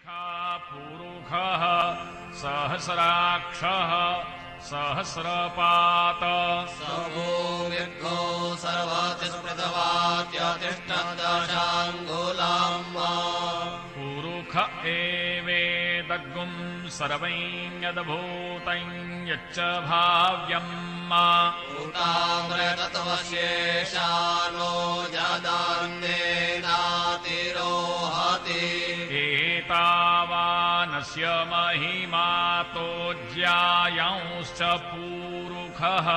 पुरुषः सहस्राक्षः सहस्रपात सभो विर्गो सर्वतिस्मृतवात्यतिष्ठदशाङ्गुलाम् पुरुष एवेदग्गुं सर्वं यद्भूतं यच्च भाव्यम् उतामृतत्वशेषानो जदान्नेनातिरोहति एतावानस्य महिमातो ज्यायांश्च पुरुषः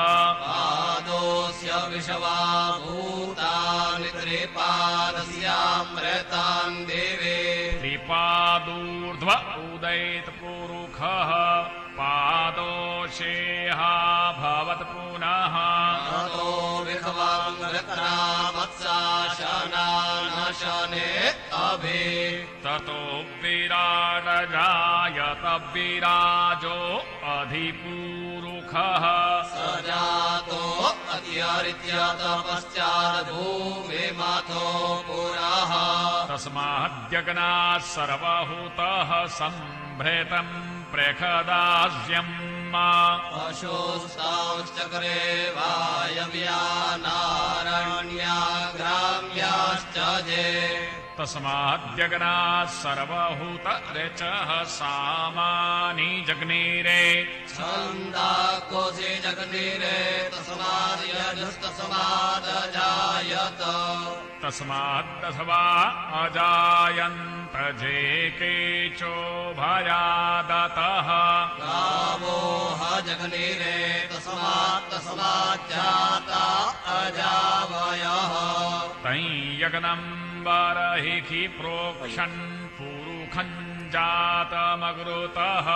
पादोऽस्य विषवा भूतानि त्रिपादस्यामृतान् दिवे त्रिपादूर्ध्व उदैत पुरुषः पादोषेहा भवत् पुनः ततो विभवाङ्गत्रामत्साशनानशने अभि ततो विराडजायत विराजो अधिपुरुषः स जातो अत्यरित्य तपश्चाद्भूमिमथो पुरः तस्माद्यज्ञात् सर्वहूतः सम्भृतम् प्रखदास्यम् पशुस्तांश्चक्रे वायव्यानारण्याग्राम्याश्च जे तस्माद्यज्ञात् सर्वहूत ऋचः सामानि जग्निरे छन्दाकोशे जगनीरे तस्माद्यजस्तस्मादजायत तस्माद्दशवा अजायन्त जे केचोभयादतः गावो ह जगनीरे तस्माज्जाता अजावयः तै यज्ञम् बर्हिखि प्रोक्षन् पुरुषम् जातमग्रुतः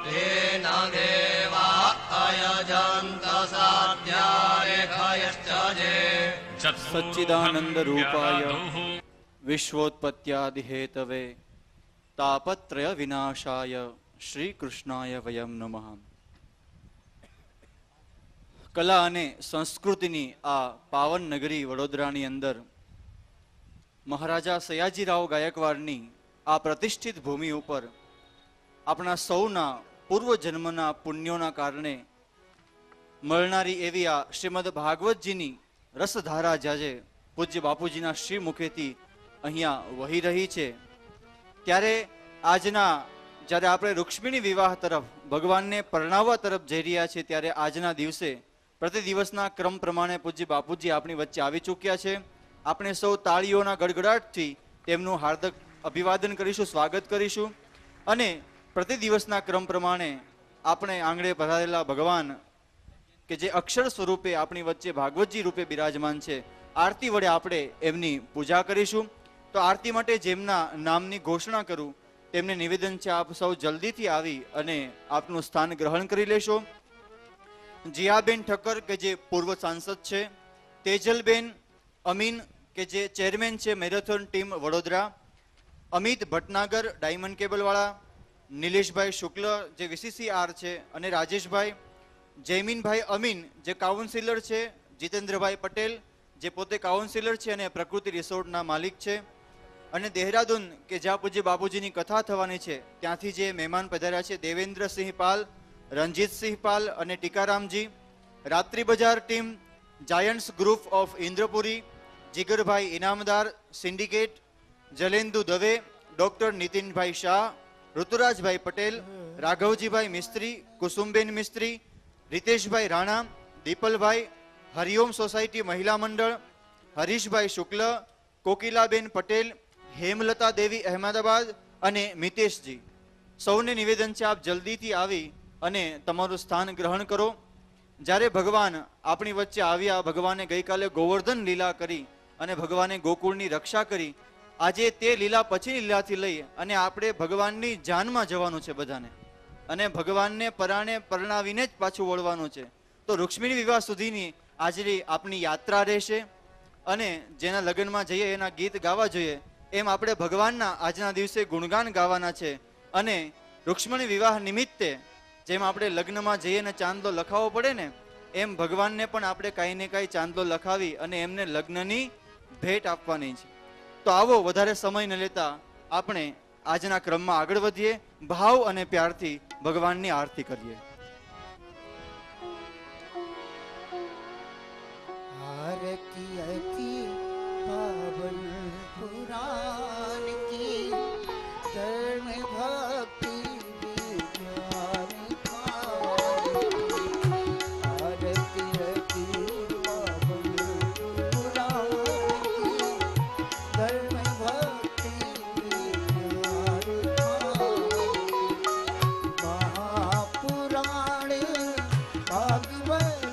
तेन देवा अयजन्त साध्यारेखयश्च जे सच्चिदानंद रूपाय विश्वोत्पत्त्यादि हेतवे तापत्रय विनाशाय श्री कृष्णाय वयम नमः। કલા અને સંસ્કૃતિની આ પાવન નગરી વડોદરાની અંદર મહારાજા સયાજીરાવ ગાયકવાડની આ પ્રતિષ્ઠિત ભૂમિ ઉપર આપણા સૌના પૂર્વજન્મના પુણ્યોના કારણે મળનારી એવી આ શ્રીમદ ભાગવતજીની રસધારા જ્યારે પૂજ્ય બાપુજીના શ્રી મુખેથી અહીંયા વહી રહી છે, ત્યારે આજના જ્યારે આપણે રૂક્ષ્મિણી વિવાહ તરફ ભગવાનને પરણાવવા તરફ જઈ રહ્યા છીએ, ત્યારે આજના દિવસે પ્રતિ દિવસના ક્રમ પ્રમાણે પૂજ્ય બાપુજી આપણી વચ્ચે આવી ચૂક્યા છે. આપણે સૌ તાળીઓના ગડગડાટથી તેમનું હાર્દક અભિવાદન કરીશું, સ્વાગત કરીશું. અને પ્રતિ દિવસના ક્રમ પ્રમાણે આપણે આંગણે પધારેલા ભગવાન કે જે અક્ષર સ્વરૂપે આપણી વચ્ચે ભાગવતજી રૂપે બિરાજમાન છે, આરતી વડે આપણે એમની પૂજા કરીશું. તો આરતી માટે જેમના નામની ઘોષણા કરું તેમને નિવેદન છે, આપ સૌ જલ્દીથી આવી અને આપનું સ્થાન ગ્રહણ કરી લેશો. જીયાબેન ઠક્કર કે જે પૂર્વ સાંસદ છે, તેજલબેન અમીન કે જે ચેરમેન છે marathon team Vadodara, Amit Bhatnagar diamond કેબલવાળા, નિલેશભાઈ શુક્લ જે VCCR છે, અને રાજેશભાઈ, જયમીનભાઈ અમીન જે કાઉન્સિલર છે, જીતેન્દ્રભાઈ પટેલ જે પોતે કાઉન્સિલર છે અને પ્રકૃતિ રિસોર્ટના માલિક છે, અને દેહરાદૂન કે જ્યાં પૂજ્ય બાપુજીની કથા થવાની છે ત્યાંથી જે મહેમાન પધાર્યા છે, દેવેન્દ્રસિંહ પાલ, રણજીતસિંહ પાલ અને ટીકારામજી, રાત્રિ બજાર team, giants group of Indrapuri, જીગરભાઈ ઇનામદાર સિન્ડિકેટ, જલેન્દુ દવે, ડોક્ટર નીતિનભાઈ શાહ, ઋતુરાજભાઈ પટેલ, રાઘવજીભાઈ મિસ્ત્રી, કુસુમબેન મિસ્ત્રી, રીતેશભાઈ રાણા, દીપલભાઈ, હરિઓમ સોસાયટી મહિલા મંડળ, હરીશભાઈ શુક્લ, કોકિલાબેન પટેલ, હેમલતા દેવી અહેમદાબાદ અને મિતેશજી. સૌને નિવેદન છે, આપ જલ્દીથી આવી અને તમારું સ્થાન ગ્રહણ કરો. જ્યારે ભગવાન આપણી વચ્ચે આવ્યા, ભગવાને ગઈકાલે ગોવર્ધન લીલા કરી અને ભગવાને ગોકુળની રક્ષા કરી. આજે તે લીલા પછીની લીલાથી લઈ અને આપણે ભગવાનની જાનમાં જવાનું છે બધાને, અને ભગવાનને પરાણે પરણાવીને જ પાછું વળવાનું છે. તો રૂક્ષ્મિણી વિવાહ સુધીની આજની આપણી યાત્રા રહેશે, અને જેના લગ્નમાં જઈએ એના ગીત ગાવા જોઈએ, એમ આપણે ભગવાનના આજના દિવસે ગુણગાન ગાવાના છે. અને રૂક્ષ્મણી વિવાહ નિમિત્તે જેમ આપણે લગ્નમાં જઈએ ને ચાંદલો લખાવવો પડે ને, એમ ભગવાનને પણ આપણે કાંઈ ને કાંઈ ચાંદલો લખાવી અને એમને લગ્નની ભેટ આપવાની છે. તો આવો વધારે સમય ન લેતા આપણે આજના ક્રમમાં આગળ વધીએ, ભાવ અને પ્યારથી ભગવાનની આરતી કરીએ. आरती अति पावन पुराण की धर्म भक्ति विज्ञान आरती अति पावन पुराण की धर्म भक्ति विज्ञान महापुराण भागवत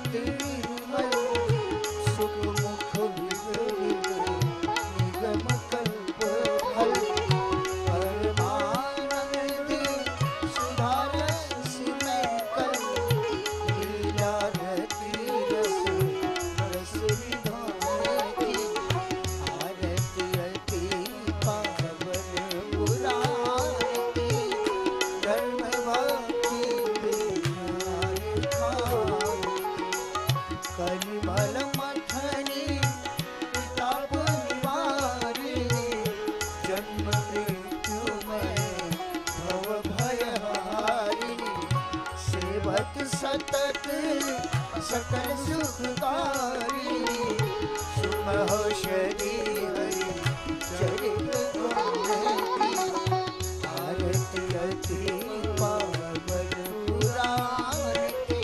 सकल सुखकारी सुमह शरीर चरित आरती अति पावन पुराण की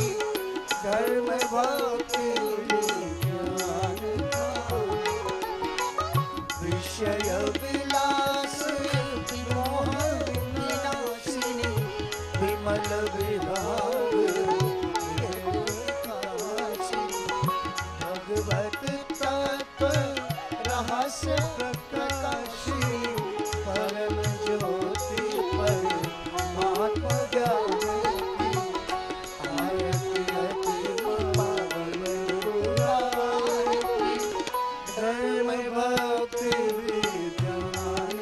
धर्म भक्ति विज्ञान विषय विलास विमोह विनाशिनी विमल विभाग भगवत तत्व रहस्य प्रकाशी परम ज्योति परमात्मा ज्ञान आरती अति पावन पुराण की धर्म भक्ति विज्ञान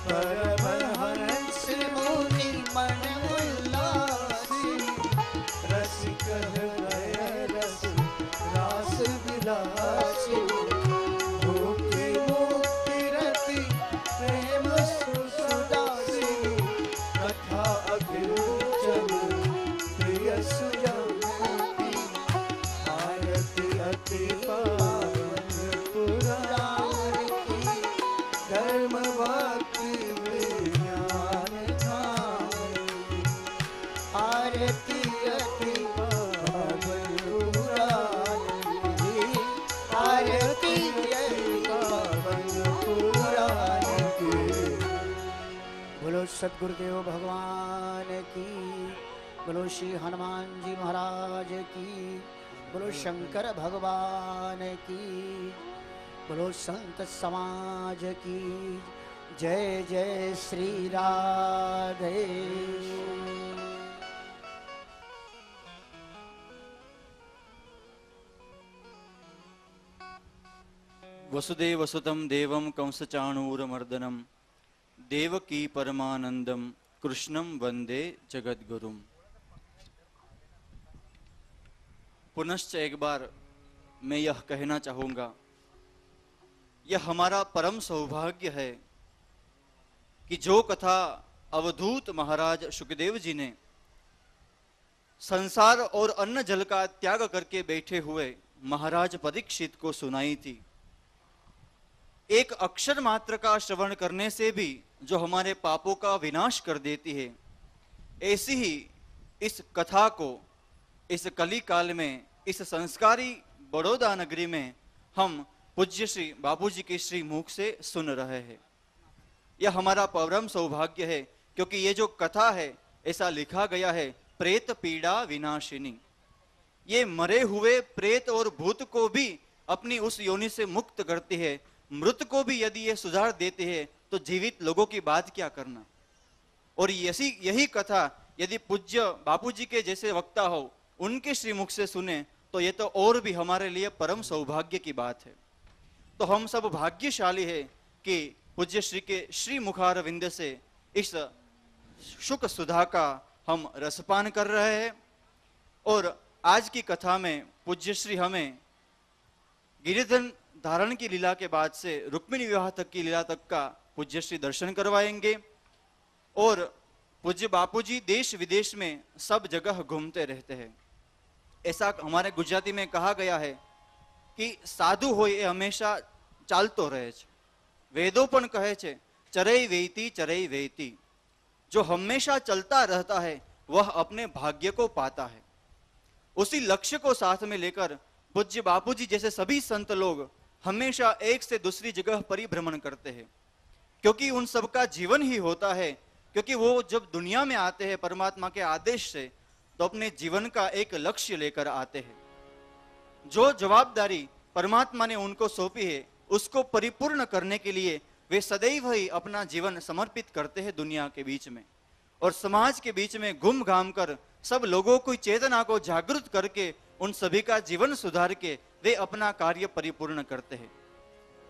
परमहंस मुनि मन उल्लासी रसिक मुक्ति मुक्ति रति प्रेम सुदासी कथा अखिल जन प्रिय सुजानती आरती अति पावन पुराण की धर्म भक्ति विज्ञान आरती अति पावन पुराण बोलो सद्गुरुदेव भगवान की, बोलो श्री हनुमान जी महाराज की, बोलो शंकर भगवान की, बोलो संत समाज की जय जय श्री राधे. वसुदेव सुतं देवं कंसचाणूरमर्दनं देवकी परमानंदम कृष्णम वंदे जगद्गुरुम. पुनश्च एक बार मैं यह कहना चाहूंगा, यह हमारा परम सौभाग्य है कि जो कथा अवधूत महाराज शुकदेव जी ने संसार और अन्न जल का त्याग करके बैठे हुए महाराज परीक्षित को सुनाई थी, एक अक्षर मात्र का श्रवण करने से भी जो हमारे पापों का विनाश कर देती है, ऐसी ही इस कथा को इस कली काल में इस संस्कारी बड़ौदा नगरी में हम पूज्य श्री बाबूजी के श्री मुख से सुन रहे हैं. यह हमारा परम सौभाग्य है, क्योंकि ये जो कथा है ऐसा लिखा गया है प्रेत पीड़ा विनाशिनी. ये मरे हुए प्रेत और भूत को भी अपनी उस योनि से मुक्त करती है. मृत को भी यदि ये सुधार देते हैं तो जीवित लोगों की बात क्या करना. और यही कथा यदि पूज्य बापूजी के जैसे वक्ता हो उनके श्रीमुख से सुने तो ये तो और भी हमारे लिए परम सौभाग्य की बात है. तो हम सब भाग्यशाली है कि पूज्य श्री के श्री मुखारविंद से इस शुक सुधा का हम रसपान कर रहे हैं. और आज की कथा में पूज्य श्री हमें गिरिधन धारण की लीला के बाद से रुक्मिणी विवाह तक की लीला तक का पूज्य श्री दर्शन करवाएंगे। और पूज्य बापूजी देश विदेश में सब जगह घूमते रहते हैं। ऐसा हमारे गुजराती में कहा गया है कि साधु हो ये हमेशा चालतो रहे छे। वेदों पण कहे छे चरई वेती। जो हमेशा चलता रहता है वह अपने भाग्य को पाता है। उसी लक्ष्य को साथ में लेकर पूज्य बापूजी जैसे सभी संत लोग हमेशा एक से दूसरी जगह परिभ्रमण करते हैं, क्योंकि उन सबका जीवन ही होता है। क्योंकि वो जब दुनिया में आते हैं परमात्मा के आदेश से, तो अपने जीवन का एक लक्ष्य लेकर आते हैं। जो जवाबदारी परमात्मा ने उनको सौंपी है उसको परिपूर्ण करने के लिए वे सदैव ही अपना जीवन समर्पित करते हैं दुनिया के बीच में, और समाज के बीच में घूम घाम कर सब लोगों की चेतना को जागृत करके उन सभी का जीवन सुधार के वे अपना कार्य परिपूर्ण करते हैं।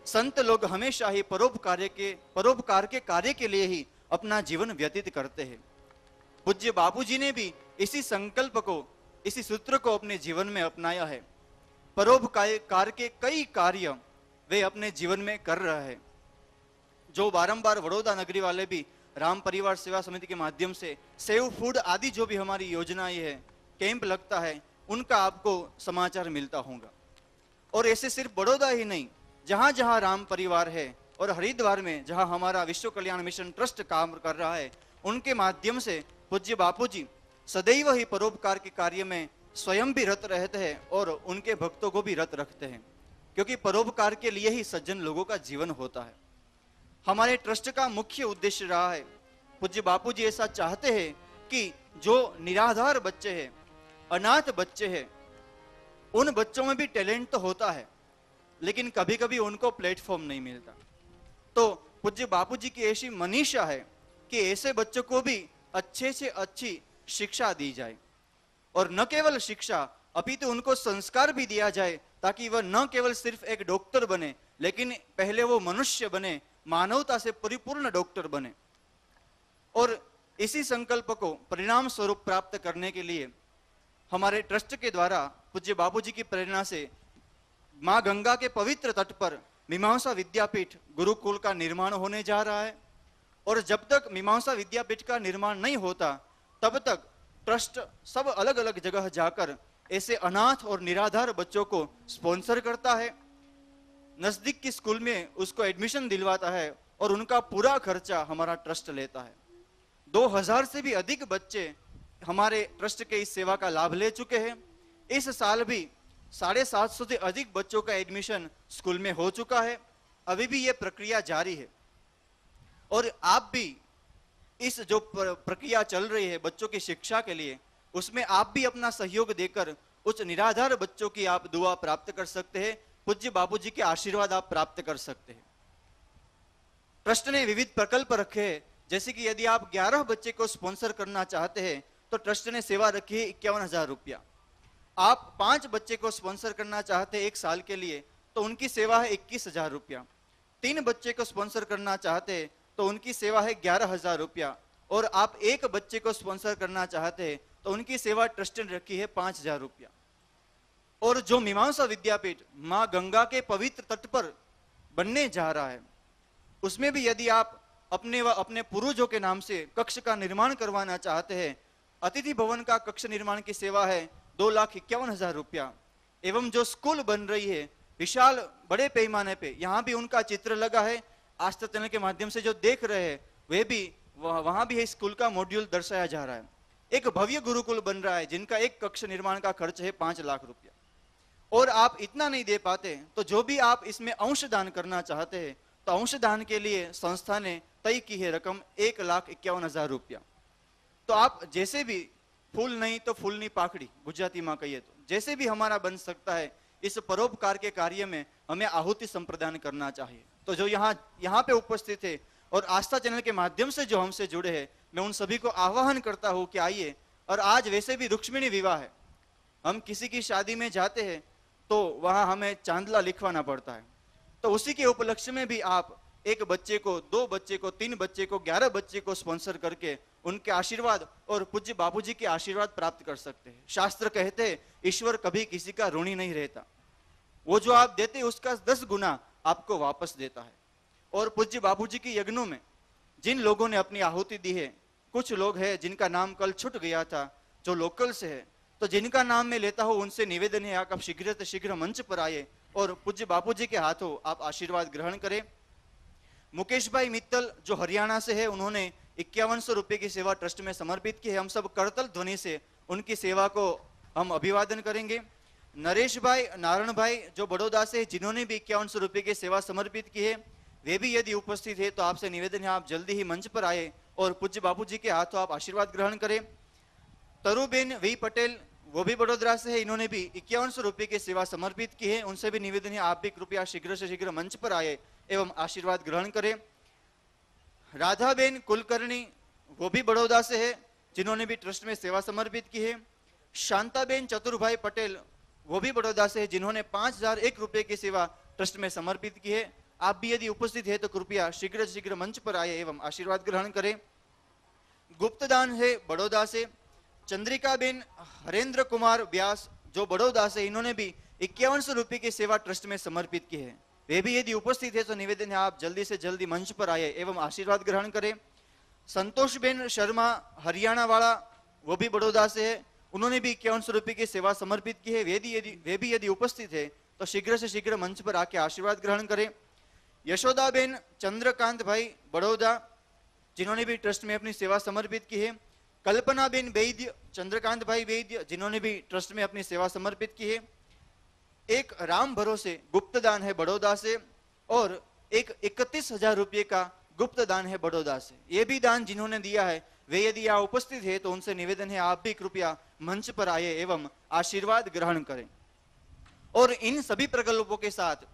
संत लोग हमेशा ही परोपकार के कार्य के लिए ही अपना जीवन व्यतीत करते हैं। पूज्य बापूजी ने भी इसी संकल्प को, इसी सूत्र को अपने जीवन में अपनाया है। परोपकार के कई कार्य वे अपने जीवन में कर रहे हैं। जो बारंबार वडोदरा नगरी वाले भी राम परिवार सेवा समिति के माध्यम से सेव फूड आदि जो भी हमारी योजनाएं है, कैंप लगता है, उनका आपको समाचार मिलता होगा। और ऐसे सिर्फ बड़ौदा ही नहीं, जहां जहां राम परिवार है और हरिद्वार में जहां हमारा विश्व कल्याण मिशन ट्रस्ट काम कर रहा है, उनके माध्यम से पूज्य बापूजी सदैव ही परोपकार के कार्य में स्वयं भी रत रहते हैं और उनके भक्तों को भी रत रखते हैं, क्योंकि परोपकार के लिए ही सज्जन लोगों का जीवन होता है। हमारे ट्रस्ट का मुख्य उद्देश्य रहा है, पूज्य बापूजी ऐसा चाहते हैं कि जो निराधार बच्चे हैं, अनाथ बच्चे हैं, उन बच्चों में भी टैलेंट तो होता है, लेकिन कभी कभी उनको प्लेटफॉर्म नहीं मिलता। तो पूज्य बापूजी की ऐसी मनीषा है कि ऐसे बच्चों को भी अच्छे से अच्छी शिक्षा दी जाए, और न केवल शिक्षा अपितु उनको संस्कार भी दिया जाए, ताकि वह न केवल सिर्फ एक डॉक्टर बने, लेकिन पहले वो मनुष्य बने, मानवता से परिपूर्ण डॉक्टर बने। और इसी संकल्प को परिणाम स्वरूप प्राप्त करने के लिए हमारे ट्रस्ट के द्वारा पूज्य बापूजी की प्रेरणा से मां गंगा के पवित्र तट पर मीमांसा विद्यापीठ गुरुकुल का निर्माण होने जा रहा है। और जब तक मीमांसा विद्यापीठ का निर्माण नहीं होता, तब तक ट्रस्ट सब अलग अलग जगह जाकर ऐसे अनाथ और निराधार बच्चों को स्पॉन्सर करता है, नजदीक की स्कूल में उसको एडमिशन दिलवाता है, और उनका पूरा खर्चा हमारा ट्रस्ट लेता है। 2000 से भी अधिक बच्चे हमारे ट्रस्ट के इस सेवा का लाभ ले चुके हैं। इस साल भी 750 से अधिक बच्चों का एडमिशन स्कूल में हो चुका है। अभी भी ये प्रक्रिया जारी है, और आप भी इस जो प्रक्रिया चल रही है बच्चों की शिक्षा के लिए, उसमें आप भी अपना सहयोग देकर उस निराधार बच्चों की आप दुआ प्राप्त कर सकते हैं, पूज्य बापूजी के आशीर्वाद आप प्राप्त कर सकते हैं। ट्रस्ट ने विविध प्रकल्प रखे हैं, जैसे कि यदि आप 11 बच्चे को स्पॉन्सर करना चाहते हैं तो ट्रस्ट ने सेवा रखी है 51,000 रुपया। आप 5 बच्चे को स्पॉन्सर करना चाहते हैं 1 साल के लिए तो उनकी सेवा है 21,000 रुपया। 3 बच्चे को स्पॉन्सर करना चाहते हैं तो उनकी सेवा है 11,000 रुपया। और आप 1 बच्चे को स्पॉन्सर करना चाहते हैं तो उनकी सेवा ट्रस्ट ने रखी है 5,000 रुपया। और जो मीमांसा विद्यापीठ मां गंगा के पवित्र तट पर बनने जा रहा है, उसमें भी यदि आप अपने पूर्वजों के नाम से कक्ष का निर्माण करवाना चाहते हैं, अतिथि भवन का कक्ष निर्माण की सेवा है 2,51,000 रुपया। एवं जो स्कूल बन रही है विशाल बड़े पैमाने पे, यहाँ भी उनका चित्र लगा है। आस्था चैनल के माध्यम से जो देख रहे हैं वे भी वहां भी है स्कूल का मॉड्यूल दर्शाया जा रहा है। एक भव्य गुरुकुल बन रहा है जिनका एक कक्ष निर्माण का खर्च है 5 लाख रुपया। और आप इतना नहीं दे पाते तो जो भी आप इसमें अंशदान करना चाहते हैं तो अंशदान के लिए संस्था ने तय की है रकम 1,51,000 रुपया। तो आप जैसे भी फूल नहीं तो फूलनी पाखड़ी गुजराती में कहिए तो जैसे भी हमारा बन सकता है, इस परोपकार के कार्य में हमें आहुति संप्रदान करना चाहिए। तो जो यहाँ पे उपस्थित है और आस्था चैनल के माध्यम से जो हमसे जुड़े हैं, मैं उन सभी को आह्वान करता हूँ कि आइए। और आज वैसे भी रुक्मिणी विवाह है, हम किसी की शादी में जाते हैं तो वहां हमें चांदला लिखवाना पड़ता है। तो उसी के उपलक्ष्य में भी आप 1 बच्चे को, 2 बच्चे को, 3 बच्चे को, 11 बच्चे को स्पॉन्सर करके उनके आशीर्वाद और पूज्य बापूजी के आशीर्वाद प्राप्त कर सकते हैं। शास्त्र कहते हैं ईश्वर कभी किसी का ऋणी नहीं रहता, वो जो आप देते हैं उसका 10 गुना आपको वापस देता है। और पूज्य बापूजी के यज्ञों में जिन लोगों ने अपनी आहुति दी है, कुछ लोग हैं जिनका नाम कल छूट गया था, जो लोकल से है, तो जिनका नाम मैं लेता हूं उनसे निवेदन है आप शीघ्र से शीघ्र मंच पर आए और पूज्य बापूजी के हाथों आप आशीर्वाद ग्रहण करें। मुकेश भाई मित्तल जो हरियाणा से है, उन्होंने 5100 रुपए की सेवा ट्रस्ट में समर्पित की है। हम सब करतल ध्वनि से उनकी सेवा को हम अभिवादन करेंगे। नरेश भाई, नारायण भाई जो बड़ौदा से, जिन्होंने भी 5100 रुपए की सेवा समर्पित की है, वे भी यदि उपस्थित है तो आपसे निवेदन है आप जल्दी ही मंच पर आए और पूज्य बापूजी के हाथों आप आशीर्वाद ग्रहण करें। तरुबेन वी पटेल वो भी बड़ोदरा से है, इन्होंने भी 5100 रुपए की सेवा समर्पित की है। उनसे भी निवेदन है आप भी कृपया शीघ्र से शीघ्र मंच पर आए एवं आशीर्वाद ग्रहण करें। राधाबेन कुलकर्णी वो भी बड़ौदा से है, जिन्होंने भी ट्रस्ट में सेवा समर्पित की है। शांताबेन चतुरभाई पटेल वो भी बड़ौदा से है, जिन्होंने 5001 रुपए की सेवा ट्रस्ट में समर्पित की है। आप भी यदि उपस्थित है तो कृपया शीघ्र से शीघ्र मंच पर आए एवं आशीर्वाद ग्रहण करें। गुप्तदान है बड़ौदा से चंद्रिकाबेन हरेंद्र कुमार व्यास जो बड़ौदा से, इन्होंने भी 5100 रुपए की सेवा ट्रस्ट में समर्पित की है। वे भी यदि उपस्थित है तो निवेदन है आप जल्दी से जल्दी मंच पर आए एवं आशीर्वाद ग्रहण करें। संतोषबेन शर्मा हरियाणा वाला वो भी बड़ौदा से है, उन्होंने भी 5100 रुपए की सेवा समर्पित की है। वे भी यदि उपस्थित है तो शीघ्र से शीघ्र मंच पर आके आशीर्वाद ग्रहण करें। यशोदाबेन चंद्रकांत भाई बड़ौदा, जिन्होंने भी ट्रस्ट में अपनी सेवा समर्पित की है। कल्पनाबेन वैद्य, चंद्रकांत भाई वैद्य, जिन्होंने भी ट्रस्ट में अपनी सेवा समर्पित की है। एक राम भरोसे गुप्तदान है बड़ौदा से और एक 31,000 रुपये का गुप्त दान है बड़ौदा से। ये भी दान जिन्होंने दिया है वे यदि यहाँ उपस्थित है तो उनसे निवेदन है आप भी कृपया मंच पर आए एवं आशीर्वाद ग्रहण करें। और इन सभी प्रकल्पों के साथ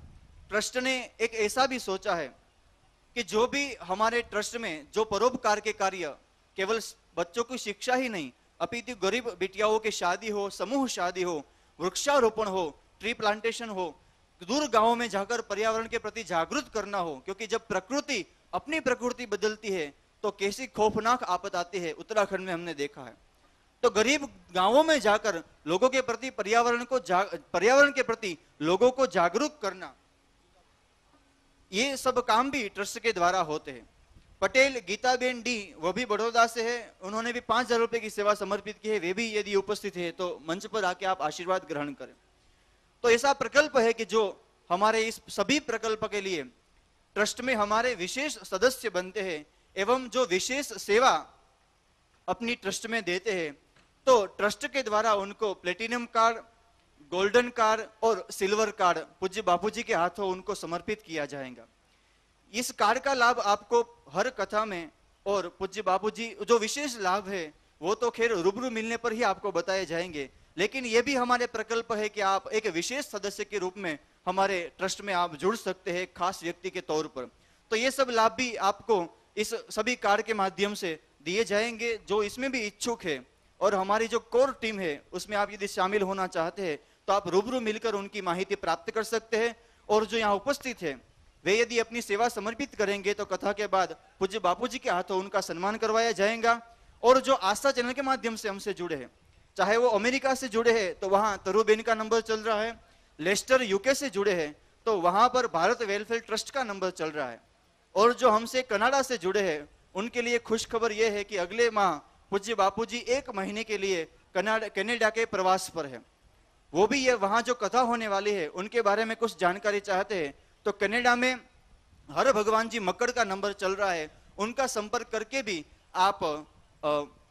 ट्रस्ट ने एक ऐसा भी सोचा है कि जो भी हमारे ट्रस्ट में जो परोपकार के कार्य केवल बच्चों की शिक्षा ही नहीं अपितु गरीब बिटियाओं की शादी हो, समूह शादी हो, वृक्षारोपण हो, ट्री प्लांटेशन हो, दूर गांवों में जाकर पर्यावरण के प्रति जागरूक करना हो, क्योंकि जब प्रकृति अपनी प्रकृति बदलती है तो कैसी खौफनाक आफत आती है, उत्तराखंड में हमने देखा है। तो गरीब गांवों में जाकर लोगों के प्रति पर्यावरण के प्रति लोगों को जागरूक करना, ये सब काम भी ट्रस्ट के द्वारा होते हैं। पटेल गीताबेन डी वो भी बड़ौदा से है, उन्होंने भी 5000 रुपए की सेवा समर्पित की है। वे भी यदि उपस्थित है तो मंच पर आके आप आशीर्वाद ग्रहण करें। तो ऐसा प्रकल्प है कि जो हमारे इस सभी प्रकल्प के लिए ट्रस्ट में हमारे विशेष सदस्य बनते हैं एवं जो विशेष सेवा अपनी ट्रस्ट में देते हैं, तो ट्रस्ट के द्वारा उनको प्लेटिनम कार्ड, गोल्डन कार्ड और सिल्वर कार्ड पूज्य बापूजी के हाथों उनको समर्पित किया जाएगा। इस कार्ड का लाभ आपको हर कथा में और पूज्य बापूजी जो विशेष लाभ है वो तो खैर रूबरू मिलने पर ही आपको बताए जाएंगे, लेकिन ये भी हमारे प्रकल्प है कि आप एक विशेष सदस्य के रूप में हमारे ट्रस्ट में आप जुड़ सकते हैं खास व्यक्ति के तौर पर। तो ये सब लाभ भी आपको इस सभी कार्ड के माध्यम से दिए जाएंगे। जो इसमें भी इच्छुक है और हमारी जो कोर टीम है उसमें आप यदि शामिल होना चाहते हैं तो आप रूबरू मिलकर उनकी माहिती प्राप्त कर सकते हैं। और जो यहाँ उपस्थित है वे यदि अपनी सेवा समर्पित करेंगे तो कथा के बाद पूज्य बापूजी के हाथों उनका सम्मान करवाया जाएगा। और जो आस्था चैनल के माध्यम से हमसे जुड़े हैं, चाहे वो अमेरिका से जुड़े हैं तो वहां तरुबेन का नंबर चल रहा है, लेस्टर यूके से जुड़े हैं तो वहां पर भारत वेलफेयर ट्रस्ट का नंबर चल रहा है, और जो हमसे कनाडा से जुड़े हैं उनके लिए खुश खबर यह है कि अगले माह पूज्य बापूजी 1 महीने के लिए कनाडा के प्रवास पर है। वो भी ये वहां जो कथा होने वाली है उनके बारे में कुछ जानकारी चाहते हैं तो कनाडा में हर भगवान जी मक्कड़ का नंबर चल रहा है, उनका संपर्क करके भी आप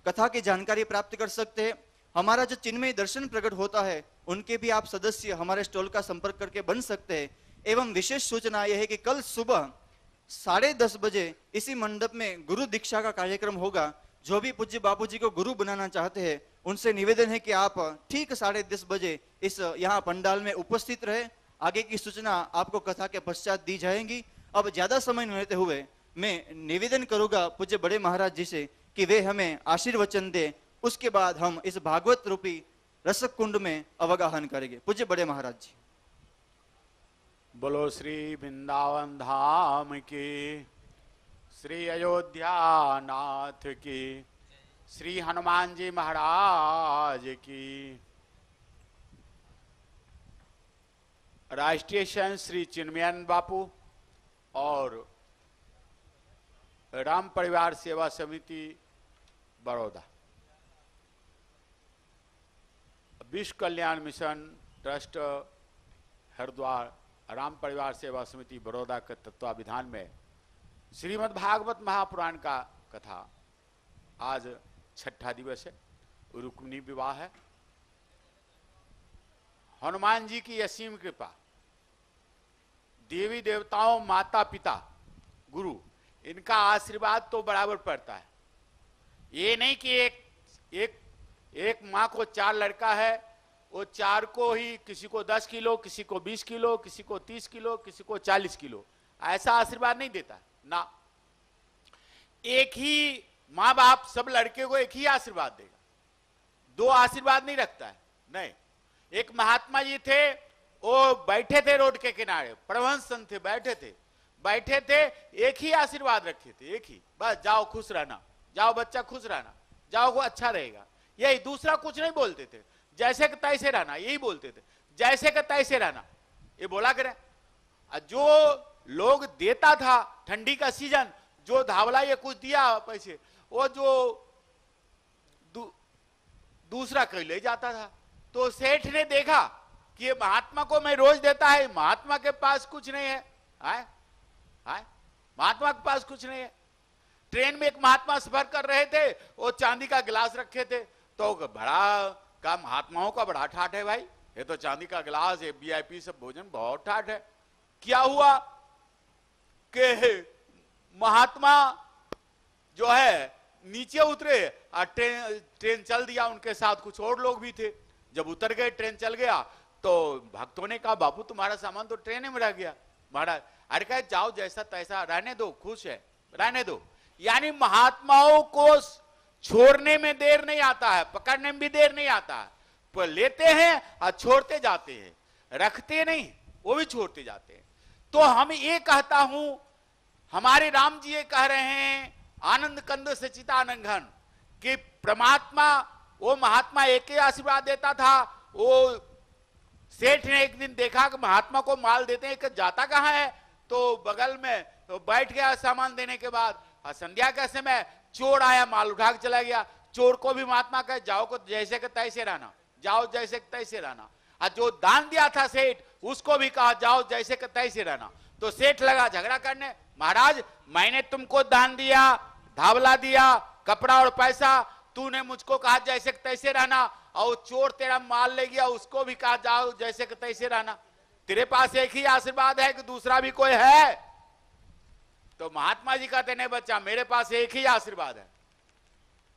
कथा की जानकारी प्राप्त कर सकते हैं। हमारा जो चिन्मय दर्शन प्रकट होता है उनके भी आप सदस्य हमारे स्टॉल का संपर्क करके बन सकते हैं। एवं विशेष सूचना यह है कि कल सुबह 10:30 बजे इसी मंडप में गुरु दीक्षा का कार्यक्रम होगा। जो भी पूज्य बापूजी को गुरु बनाना चाहते हैं उनसे निवेदन है कि आप ठीक 10:30 बजे इस यहाँ पंडाल में उपस्थित रहे। आगे की सूचना आपको कथा के पश्चात दी जाएंगी। अब ज्यादा समय न लेते हुए मैं निवेदन करूंगा पूज्य बड़े महाराज जी से कि वे हमें आशीर्वचन दे, उसके बाद हम इस भागवत रूपी रसक कुंड में अवगाहन करेंगे। पूज्य बड़े महाराज जी। बोलो श्री वृंदावन धाम की, श्री अयोध्या नाथ की, श्री हनुमान जी महाराज की। राष्ट्रीय संत श्री चिन्मयानंद बापू और राम परिवार सेवा समिति बड़ौदा, विश्व कल्याण मिशन ट्रस्ट हरिद्वार, राम परिवार सेवा समिति बड़ौदा के तत्वावधान में श्रीमद् भागवत महापुराण का कथा आज 6ठा दिवस है। रुक्मिणी विवाह है। हनुमान जी की असीम कृपा, देवी देवताओं, माता पिता, गुरु, इनका आशीर्वाद तो बराबर पड़ता है। ये नहीं कि एक माँ को 4 लड़का है, वो 4 को ही, किसी को 10 किलो, किसी को 20 किलो, किसी को 30 किलो, किसी को 40 किलो, ऐसा आशीर्वाद नहीं देता ना। एक ही माँ बाप सब लड़के को एक ही आशीर्वाद देगा, 2 आशीर्वाद नहीं रखता है। नहीं, एक महात्मा जी थे, वो बैठे थे रोड के किनारे, परमहंस संत थे, बैठे थे, एक ही आशीर्वाद रखे थे, एक ही, बस जाओ खुश रहना, जाओ बच्चा खुश रहना, जाओ वो अच्छा रहेगा, यही, दूसरा कुछ नहीं बोलते थे। जैसे कि तैसे रहना, यही बोलते थे, जैसे कि तैसे रहना, ये बोला करें। जो लोग देता था, ठंडी का सीजन, जो धावला ये कुछ दिया पैसे, वो जो दूसरा कहीं ले जाता था। तो सेठ ने देखा कि ये महात्मा को मैं रोज देता है, महात्मा के पास कुछ नहीं है, महात्मा के पास कुछ नहीं है। ट्रेन में एक महात्मा सफर कर रहे थे, वो चांदी का गिलास रखे थे, तो बड़ा का महात्माओं का बड़ा ठाठ है भाई, ये तो चांदी का गिलास है, वीआईपी सब भोजन, बहुत ठाठ है। क्या हुआ कि महात्मा जो है नीचे उतरे, ट्रेन चल दिया, उनके साथ कुछ और लोग भी थे। जब उतर गए, ट्रेन चल गया, तो भक्तों ने कहा बाबू तुम्हारा सामान तो ट्रेन में रह गया। महाराज अरे कहे जाओ जैसा तैसा, रहने दो, खुश है, रहने दो। यानी महात्माओं को छोड़ने में देर नहीं आता है, पकड़ने में भी देर नहीं आता है, पर लेते हैं और छोड़ते जाते हैं, रखते नहीं, वो भी छोड़ते जाते हैं। तो हम ये कहता हूं, हमारे राम जी ये कह रहे हैं, आनंद कंद सचितानंद घन, कि परमात्मा, वो महात्मा एक ही आशीर्वाद देता था। वो सेठ ने एक दिन देखा कि महात्मा को माल देते हैं, कि जाता कहां है, तो बगल में तो बैठ गया सामान देने के बाद। संध्या के समय चोर आया, माल उठा के चला गया। चोर को भी महात्मा कहे जाओ को जैसे के तैसे रहना, जाओ जैसे के तैसे रहना। और जो दान दिया था सेठ, उसको भी कहा जाओ जैसे के तैसे रहना। तो सेठ लगा झगड़ा करने, महाराज मैंने तुमको दान दिया, धावला दिया, कपड़ा और पैसा, तूने मुझको कहा जैसे के तैसे रहना, और चोर तेरा माल ले गया, उसको भी कहा जाओ जैसे के तैसे रहना। तेरे पास एक ही आशीर्वाद है कि दूसरा भी कोई है? तो महात्मा जी कहते नहीं बच्चा, मेरे पास एक ही आशीर्वाद है,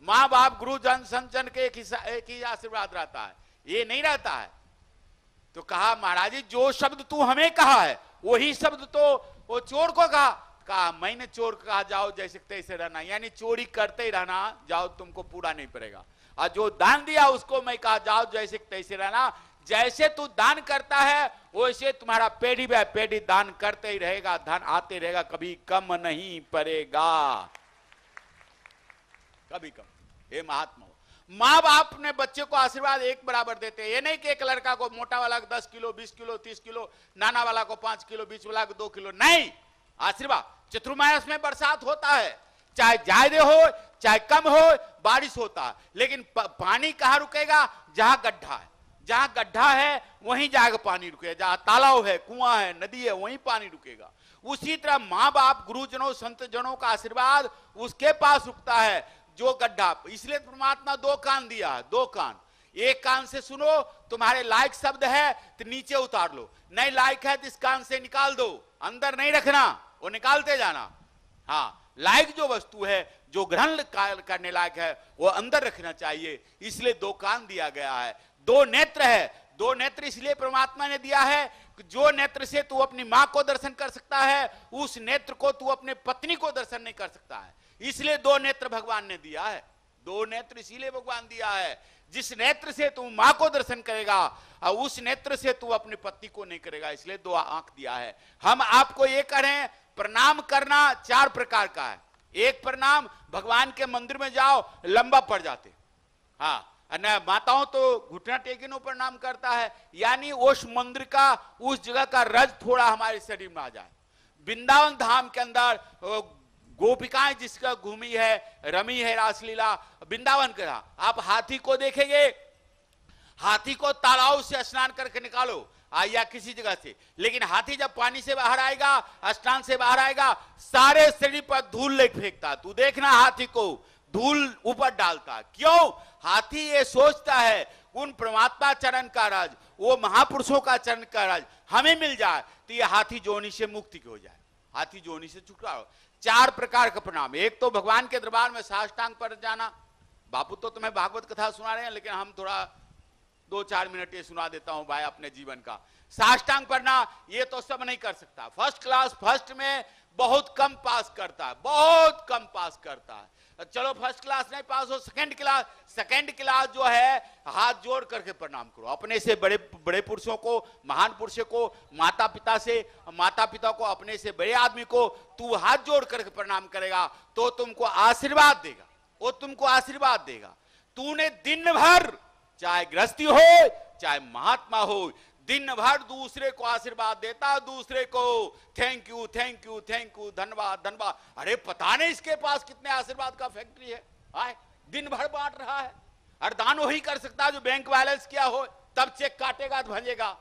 माँ बाप गुरुजन संतजन के एक ही आशीर्वाद रहता है, ये नहीं रहता है। तो कहा महाराज जी जो शब्द तू हमें कहा है, वही शब्द तो वो चोर को कहा मैंने चोर को कहा जाओ जैसे तैसे रहना, यानी चोरी करते ही रहना, जाओ तुमको पूरा नहीं पड़ेगा। और जो दान दिया उसको मैं कहा जाओ जैसे तैसे रहना। जैसे तू दान करता है वैसे तुम्हारा पेढ़ी व पेढ़ी दान करते ही रहेगा, धन आते रहेगा, कभी कम नहीं पड़ेगा, कभी कम। हे महात्मा, माँ बाप ने बच्चे को आशीर्वाद एक बराबर देते हैं। ये नहीं कि एक लड़का को मोटा वाला को 10 किलो, 20 किलो, 30 किलो, नाना वाला को 5 किलो, बीच वाला को 2 किलो, नहीं। आशीर्वाद चतुर्मास में बरसात होता है, चाहे ज्यादा हो चाहे कम हो, बारिश होता है, लेकिन पानी कहाँ रुकेगा? जहां गड्ढा है, जहां गड्ढा है वहीं जाकर पानी रुकेगा, जहां तालाब है, कुआं है, नदी है, वहीं पानी रुकेगा। उसी तरह माँ बाप, गुरुजनों, संत जनों का आशीर्वाद उसके पास रुकता है जो गड्ढा। इसलिए परमात्मा 2 कान दिया है, 2 कान। एक कान से सुनो, तुम्हारे लायक शब्द है तो नीचे उतार लो, नहीं लायक है तो इस कान से निकाल दो, अंदर नहीं रखना, वो निकालते जाना। हाँ, लायक जो वस्तु है, जो ग्रहण करने लायक है, वो अंदर रखना चाहिए। इसलिए 2 कान दिया गया है। 2 नेत्र है, 2 नेत्र इसलिए परमात्मा ने दिया है कि जो नेत्र से तू अपनी माँ को दर्शन कर सकता है, उस नेत्र को तू अपने पत्नी को दर्शन नहीं कर सकता है। इसलिए 2 नेत्र भगवान ने दिया है। 2 नेत्र इसीलिए भगवान दिया है, जिस नेत्र से तू माँ को दर्शन करेगा और उस नेत्र से तू अपनी पत्नी को नहीं करेगा, इसलिए 2 आंख दिया है। हम आपको ये करें, प्रणाम करना 4 प्रकार का है। एक प्रणाम, भगवान के मंदिर में जाओ, लंबा पड़ जाते, हाँ, माताओं तो घुटना टेकिनो प्रणाम करता है, यानी उस मंदिर का, उस जगह का रज थोड़ा हमारे शरीर में आ जाए। वृंदावन धाम के अंदर गोपिकाएं जिसका घूमी है, रमी है रासलीला वृंदावन का। आप हाथी को देखेंगे, हाथी को तालाब से स्नान करके निकालो या किसी जगह से, लेकिन हाथी जब पानी से बाहर आएगा, स्नान से बाहर आएगा, सारे शरीर पर धूल लेके फेंकता। तू देखना हाथी को धूल ऊपर डालता। क्यों? हाथी ये सोचता है उन परमात्मा चरण का राज, वो महापुरुषों का चरण का राज हमें मिल जाए तो ये हाथी जोनी से मुक्ति हो जाए, हाथी जोनी से छुटकारा। 4 प्रकार का प्रणाम। एक तो भगवान के दरबार में साष्टांग पर जाना। बापू तो तुम्हें भागवत कथा सुना रहे हैं, लेकिन हम थोड़ा 2-4 मिनट ये सुना देता हूं भाई अपने जीवन का। साष्टांग पढ़ना ये तो सब नहीं कर सकता। फर्स्ट क्लास फर्स्ट में बहुत कम पास करता है, बहुत कम पास करता है। चलो फर्स्ट क्लास नहीं पास हो, सेकंड क्लास जो है हाथ जोड़ करके प्रणाम करो। अपने से बड़े बड़े पुरुषों को, महान पुरुषों को, माता पिता को, अपने से बड़े आदमी को तू हाथ जोड़ करके प्रणाम करेगा तो तुमको आशीर्वाद देगा, वो तुमको आशीर्वाद देगा। तूने दिन भर चाहे गृहस्थी हो चाहे महात्मा हो, दिन भर दूसरे को आशीर्वाद देता, दूसरे को thank you thank you thank you, धन्यवाद धन्यवाद। अरे पता नहीं इसके पास कितने आशीर्वाद का फैक्ट्री है, आए दिन भर बांट रहा है। और दान वही कर सकता है जो बैंक बैलेंस किया हो, तब चेक काटेगा तो भंजेगा।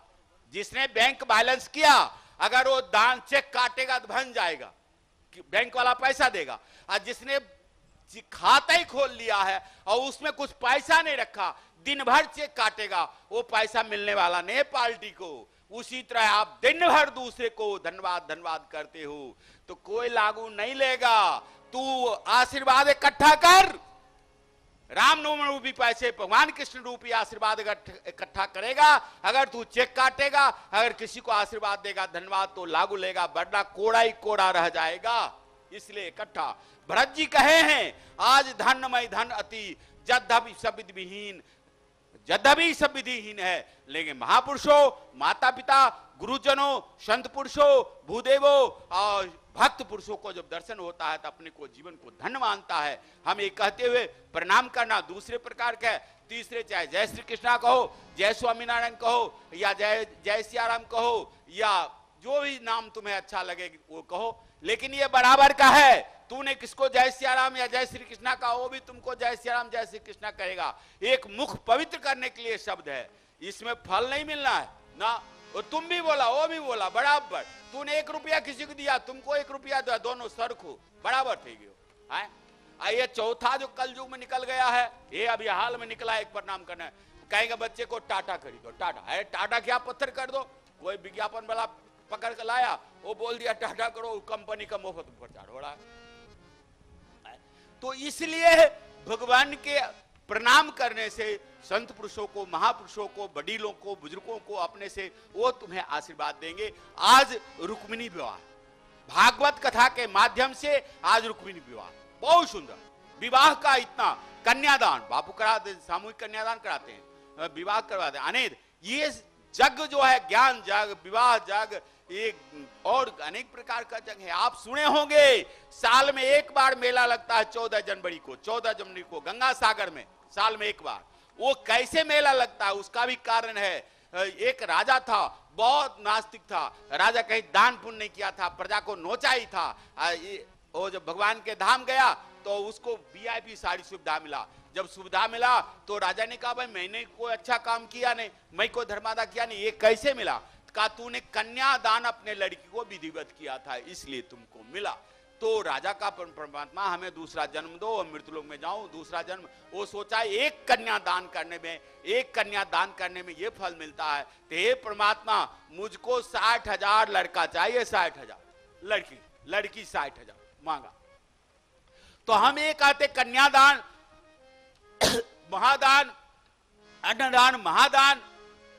जिसने बैंक बैलेंस किया अगर वो दान चेक काटेगा तो भंज जाएगा, बैंक वाला पैसा देगा। और जिसने खाता ही खोल लिया है और उसमें कुछ पैसा नहीं रखा, दिन भर चेक काटेगा, वो पैसा मिलने वाला नहीं पार्टी को। उसी तरह आप दिन भर दूसरे को धन्यवाद धन्यवाद करते हो तो कोई लागू नहीं लेगा। तू आशीर्वाद इकट्ठा कर, रामनवमी रूपी पैसे, भगवान कृष्ण रूपी आशीर्वाद इकट्ठा करेगा। अगर तू चेक काटेगा, अगर किसी को आशीर्वाद देगा धन्यवाद तो लागू लेगा, वरना कोड़ा ही कोड़ा रह जाएगा। इसलिए इकट्ठा। भरत जी कहे हैं आज धनमय धन अति, जद्यपि सब विहीन, यद्यपि सब विधिहीन है, लेकिन महापुरुषों, माता पिता, गुरुजनों, संत पुरुषों, भूदेवों और भक्त पुरुषों को जब दर्शन होता है तो अपने को जीवन को धन्य मानता है। हम ये कहते हुए प्रणाम करना दूसरे प्रकार का है। तीसरे चाहे जय श्री कृष्णा कहो, जय स्वामीनारायण कहो, या जय जय सियाराम कहो, या जो भी नाम तुम्हें अच्छा लगे वो कहो, लेकिन ये बराबर का है। तूने किसको जय सियाराम या जय श्री कृष्णा का, वो भी तुमको जय सियाराम जय श्री कृष्णा कहेगा। एक मुख पवित्र करने के लिए शब्द है, इसमें फल नहीं मिलना है ना। वो तुम भी बोला वो भी बोला बराबर। तूने 1 रुपया किसी को दिया, तुमको 1 रुपया दिया, दोनों सरखो बराबर थे गए। ये चौथा जो कल युग में निकल गया है, ये अभी हाल में निकला, एक प्रणाम करना है। कहेंगे बच्चे को टाटा खरीदो, टाटा है, टाटा क्या पत्थर कर दो। कोई विज्ञापन वाला पकड़ कर लाया, वो बोल दिया टाटा करो, कंपनी का मुफ्त प्रचार हो रहा है। तो इसलिए भगवान के प्रणाम करने से संत पुरुषों को, महापुरुषों को, वडीलों को, बुजुर्गों को अपने से वो तुम्हें आशीर्वाद देंगे। आज रुक्मिणी विवाह, भागवत कथा के माध्यम से आज रुक्मिणी विवाह, बहुत सुंदर विवाह का इतना, कन्यादान बापू कराते, सामूहिक कन्यादान कराते हैं, विवाह करवाते हैं। अनेक ये जग जो है, ज्ञान जग, विवाह जग, एक और अनेक प्रकार का जग है। आप सुने होंगे साल में एक बार मेला लगता है 14 जनवरी को गंगा सागर में, साल में एक बार। वो कैसे मेला लगता है उसका भी कारण है। एक राजा था, बहुत नास्तिक था, राजा कहीं दान पुण्य नहीं किया था, प्रजा को नोचा ही था। वो जब भगवान के धाम गया तो उसको VIP सारी सुविधा मिला। जब सुविधा मिला तो राजा ने कहा भाई मैंने कोई अच्छा काम किया नहीं, मैं कोई धर्मादा किया नहीं, ये कैसे मिला? कहा तूने कन्यादान अपने लड़की को विधिवत किया था इसलिए तुमको मिला। तो राजा का परमात्मा हमें दूसरा जन्म दो और मृतलोक में जाऊं, दूसरा जन्म। वो सोचा एक कन्यादान करने में ये फल मिलता है। तो हे परमात्मा मुझको 60,000 लड़का चाहिए, 60,000 लड़की 60,000 मांगा। तो हम ये कहते कन्यादान, महादान, अन्नदान, महादान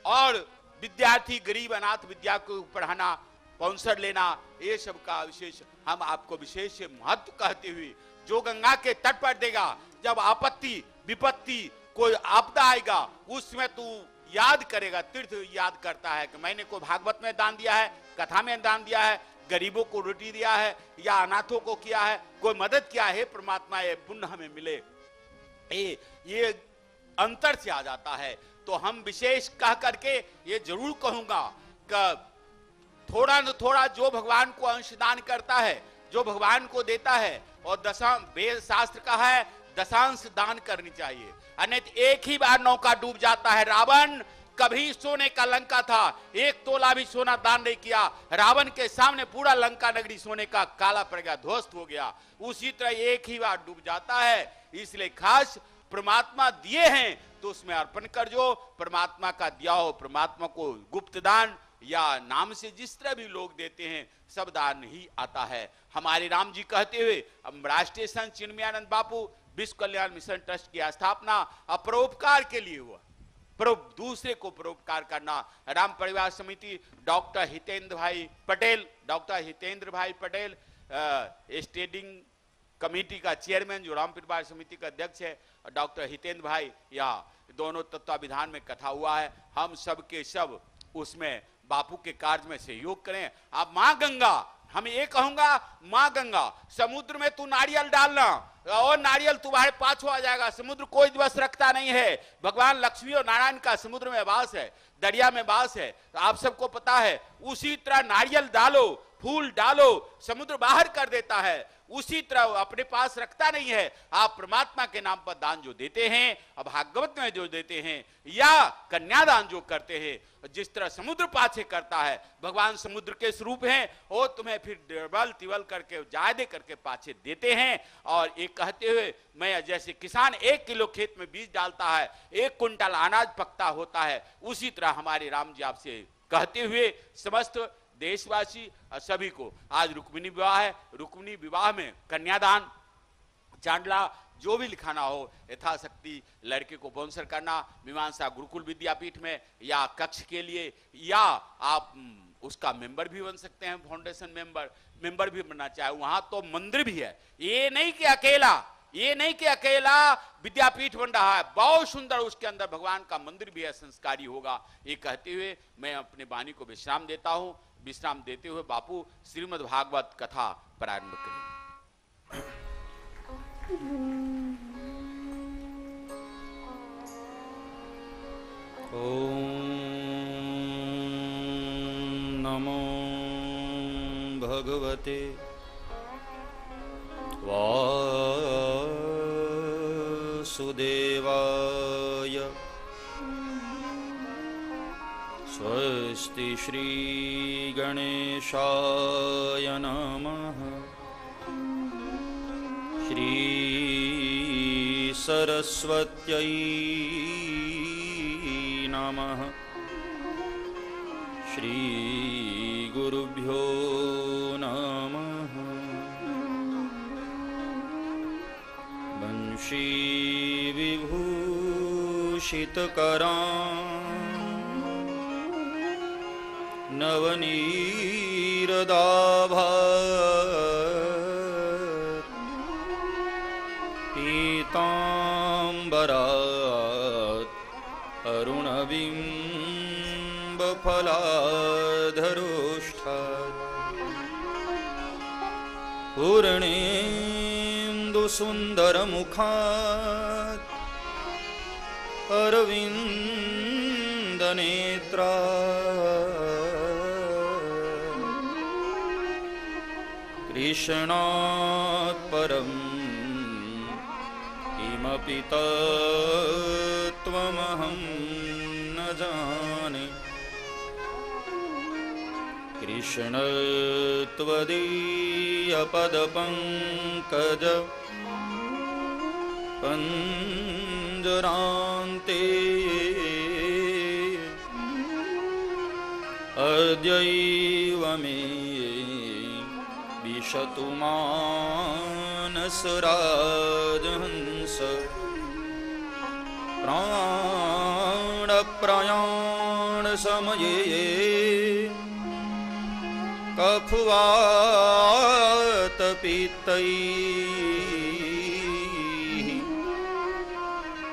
और विद्यार्थी गरीब अनाथ विद्या को पढ़ाना, स्पॉन्सर लेना, ये सब का विशेष हम आपको विशेष महत्व कहते हुए, जो गंगा के तट पर देगा, जब आपत्ति विपत्ति कोई आपदा आएगा उसमें तू याद करेगा, तीर्थ याद करता है कि मैंने कोई भागवत में दान दिया है, कथा में दान दिया है, गरीबों को रोटी दिया है या अनाथों को किया है, कोई मदद किया है, परमात्मा ये पुण्य हमें मिले, ये अंतर से आ जाता है। तो हम विशेष कह करके ये जरूर कहूंगा कि थोड़ा न थोड़ा जो भगवान को अंशदान करता है जो भगवान को देता है। और दशांश, वेद शास्त्र का है दशांश दान करनी चाहिए, अन्यथा एक ही बार नौका डूब जाता है। रावण कभी सोने का लंका था, 1 तोला भी सोना दान नहीं किया, रावण के सामने पूरा लंका नगरी सोने का काला पड़ गया, ध्वस्त हो गया। उसी तरह एक ही बार डूब जाता है। इसलिए खास परमात्मा दिए हैं तो उसमें अर्पण कर जो, परमात्मा का दिया हो, परमात्मा को गुप्त दान या नाम से जिस तरह भी लोग देते हैं सब दान ही आता है। हमारे राम जी कहते हुए राष्ट्रीय संत चिन्मयानंद बापू विश्व कल्याण मिशन ट्रस्ट की स्थापना परोपकार के लिए हुआ, दूसरे को परोपकार करना। राम परिवार समिति डॉक्टर हितेंद्र भाई पटेल स्टेडिंग कमेटी का चेयरमैन, जो राम परिवार समिति का अध्यक्ष है, डॉक्टर हितेंद्र भाई, या दोनों तत्वावधान में कथा हुआ है। हम सब के सब उसमें बापू के कार्य में सहयोग करें। अब माँ गंगा, हम ये कहूंगा, माँ गंगा समुद्र में तू नारियल डालना और नारियल तुम्हारे पाछू आ जाएगा। समुद्र कोई दिवस रखता नहीं है, भगवान लक्ष्मी और नारायण का समुद्र में वास है, दरिया में वास है, तो आप सबको पता है। उसी तरह नारियल डालो, फूल डालो, समुद्र बाहर कर देता है। उसी तरह अपने पास रखता नहीं है। आप परमात्मा के नाम पर दान जो देते हैं, अब भागवत में जो देते हैं, या कन्यादान जो करते हैं, जिस तरह समुद्र पाछे करता है, भगवान समुद्र के स्वरूप हैं, वो तुम्हें फिर डबल तिबल करके ज्यादा करके पाछे देते हैं। और एक कहते हुए, मैं जैसे किसान 1 किलो खेत में बीज डालता है, 1 कुंटल अनाज पकता होता है, उसी तरह हमारे राम जी आपसे कहते हुए समस्त देशवासी सभी को, आज रुक्मिणी विवाह है, रुक्मिणी विवाह में कन्यादान, चांडला जो भी लिखाना हो, यथाशक्ति लड़के को स्पॉन्सर करना, मीमांसा गुरुकुल विद्यापीठ में या कक्ष के लिए, या आप उसका मेंबर भी बन सकते हैं, फाउंडेशन मेंबर भी बनना चाहे। वहां तो मंदिर भी है, ये नहीं कि अकेला विद्यापीठ बन रहा है, बहुत सुंदर उसके अंदर भगवान का मंदिर भी है, संस्कारी होगा। ये कहते हुए मैं अपने वाणी को विश्राम देता हूं। विश्राम देते हुए बापू श्रीमद् भागवत कथा प्रारंभ करें। ओम नमो भगवते वासुदेवाय। स्वस्ति श्री गणेशाय नमः। श्री सरस्वत्यै नमः। श्री गुरुभ्यो नमः। वंशी विभूषितकरां नवनीरदाभात् पीताम्बरात् अरुणबिम्बफलाधरोष्ठात् पूर्णेन्दुसुन्दरमुखात् अरविन्दनेत्रात् कृष्णात् परं किमपि तत्त्वमहं न जाने। कृष्ण त्वदीयपदपङ्कज पञ्जरान्ते अद्यैव मे विशतु मानसराजहंस। प्राणप्रयाणसमये कफवातपित्तैः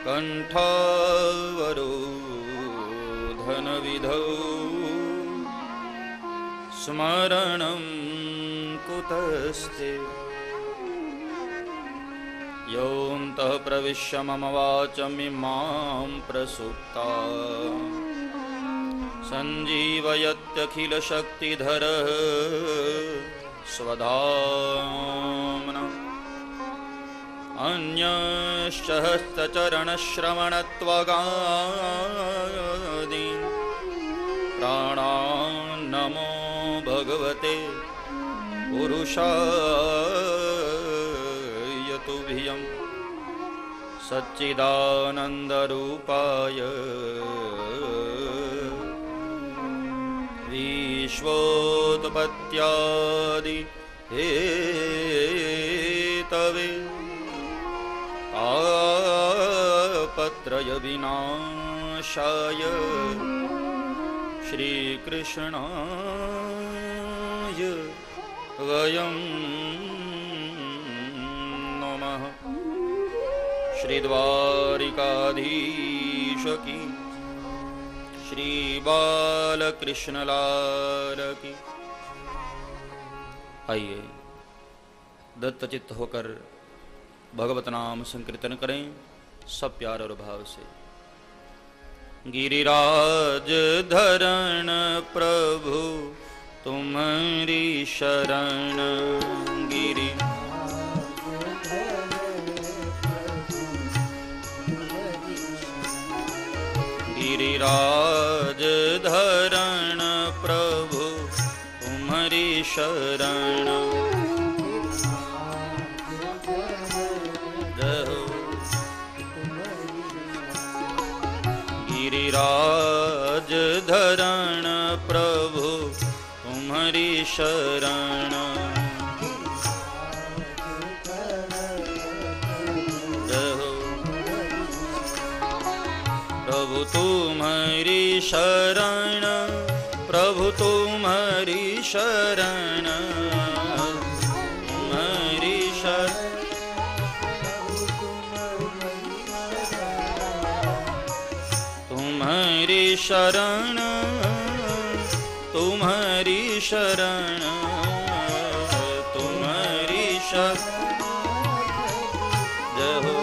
कण्ठावरोधनविधौ स्मरणं कुतस्ते। योऽन्तः प्रविश्य मम वाचमिमां प्रसुप्ता सञ्जीवयत्यखिलशक्तिधरः स्वधाम्ना अन्यश्च हस्तचरणश्रवणत्वगादीन् प्राणान् नमो भगवते पुरुषाय तुभ्यं सच्चिदानन्दरूपाय विश्वोत्पत्त्यादि हेतवे तापत्रय विनाशाय श्रीकृष्णाय वयं नमः। श्री द्वारिकाधीश की, श्री बालकृष्ण लाल की। आइए दत्तचित्त होकर भगवत नाम संकीर्तन करें सब प्यार और भाव से। गिरिराज धरण प्रभु तुम्हारी शरण, गिरि गिरिराज धरण प्रभु तुम्हारी शरण। गिरिराज धरण प्रभु तुम्हारी शरण, प्रभु तुम्हारी शरण, प्रभु तुम्हारी शरण, तुम्हारी शरण, तुम्हारी शरण, तुम्हारी शरण, तुम्हारी शरण। जय हो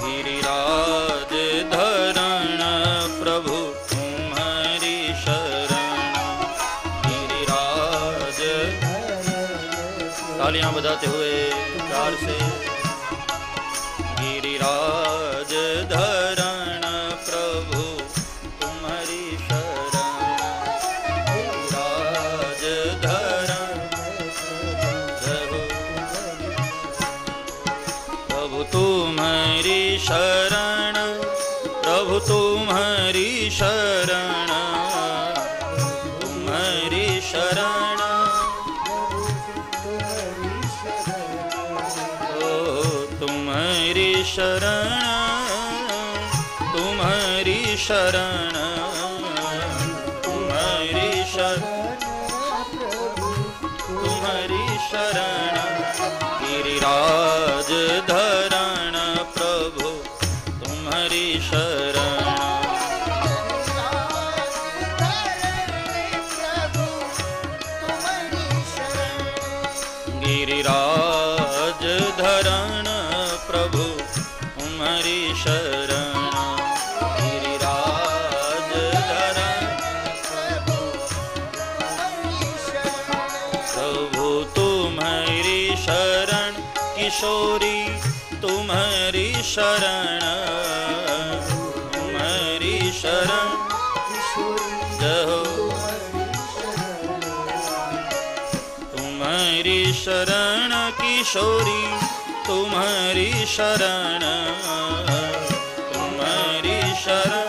गिरिराज धरण प्रभु तुम्हारी शरण, गिरिराज। तालियां बजाते हुए प्यार से। गिरिराज धरण प्रभु तुम्हारी शरण, गिरिराज धरण। प्रभु तुम्हारी शरण, प्रभु तुम्हारी शरण, तुम्हारी शरण, तुम्हारी शरण, तुम्हारी शरण, तुम्हारी शरण, तुम्हारी शरण। गिरिराज धरण प्रभु तुम्हारी शरण, गिरिराज धरण प्रभु तुम्हारी शरण, गिरिराज धरण प्रभु तुम्हारी शरण, किशोरी तुम्हारी शरण, तुम्हारी शरण। जय हो तुम्हारी शरण, किशोरी तुम्हारी शरण, तुम्हारी शरण।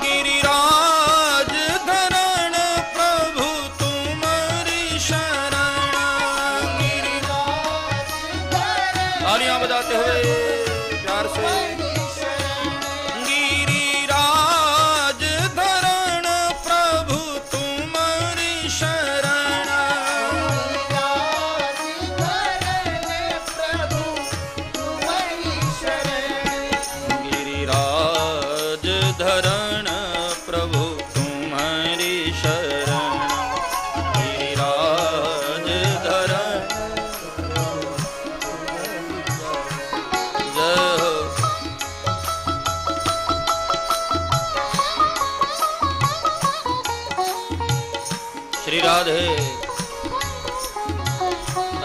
गिरिराज धरण प्रभु तुम्हारी शरण, गिरिराज। तालियां बजाते हुए प्यार से। गिरिराज धरण प्रभु तुम्हारी शरण,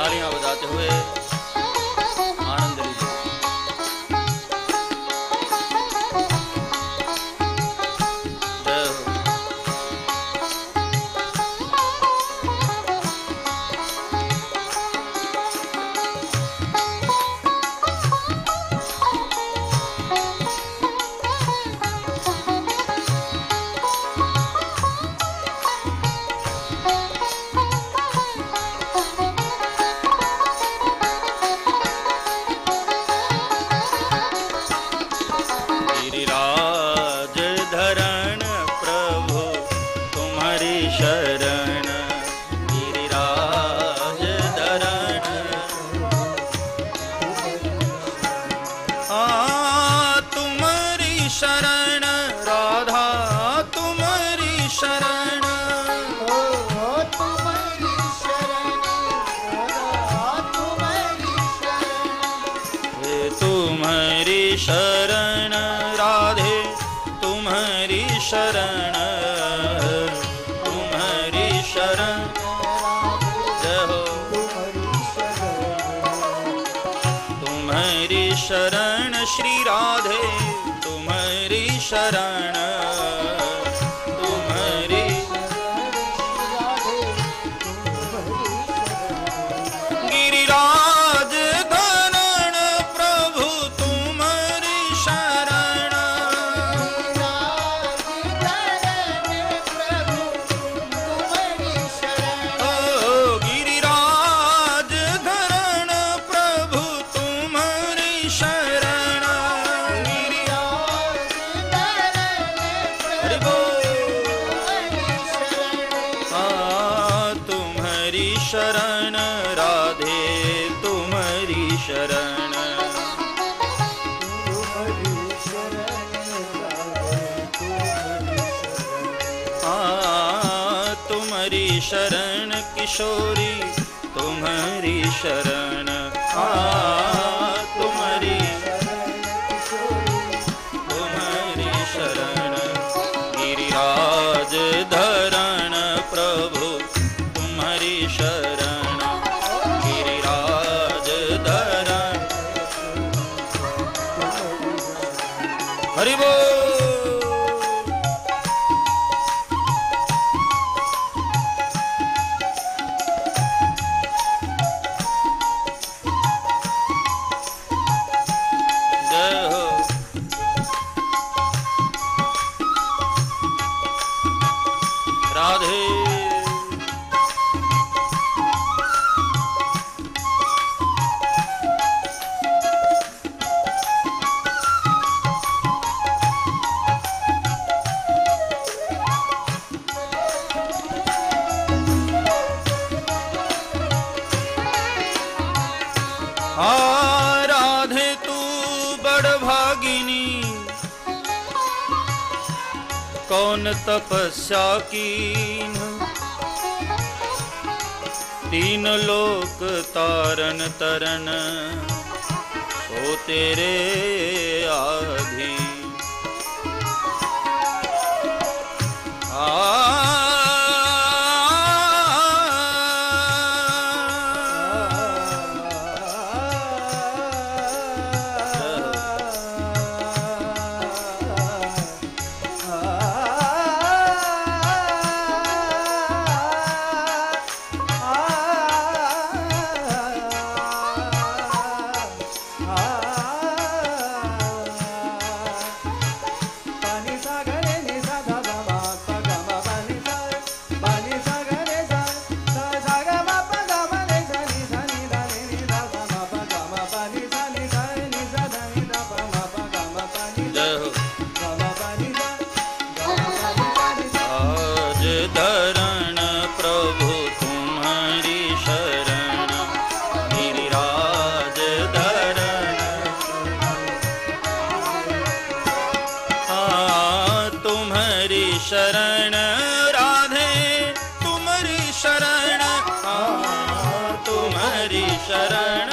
तालियां बजाते हुए आनंद लीजिए। जय हो। गिरिराज धरण प्रभु तुम्हारी शरण, गिरिराज धरण तुम्हारी शरण, राधा तुम्हारी शरण, तुम्हारी शरण, तुम्हारी शरण, हे तुम्हारी शरण राधे तुम्हारी शरण, तुम्हारी शरण। जय हो। तुम्हारी शरण श्री राधे तुम्हारी शरण, तुम्हारी गिरिराज धरण प्रभु तुम्हारी शरण, ओ गिरिराज धरण प्रभु तुम्हारी शरण, हरि बोल। तुम्हारी शरण राधे तुम्हारी शरण, तुम्हारी शरण किशोरी तुम्हारी शरण, तुम्हारी तुम्हारी शरण, गिरिराज धरण प्रभु तुम्हारी शरण, गिरिराज धरण। हरि बोल। जय हो। राधे राधे तू बड़ भागिनी, कौन तपस्या कीन, तीन लोक तारन तरन सो तेरे आधीन। शरण राधे तुम्हारी शरण, तुम्हारी शरण,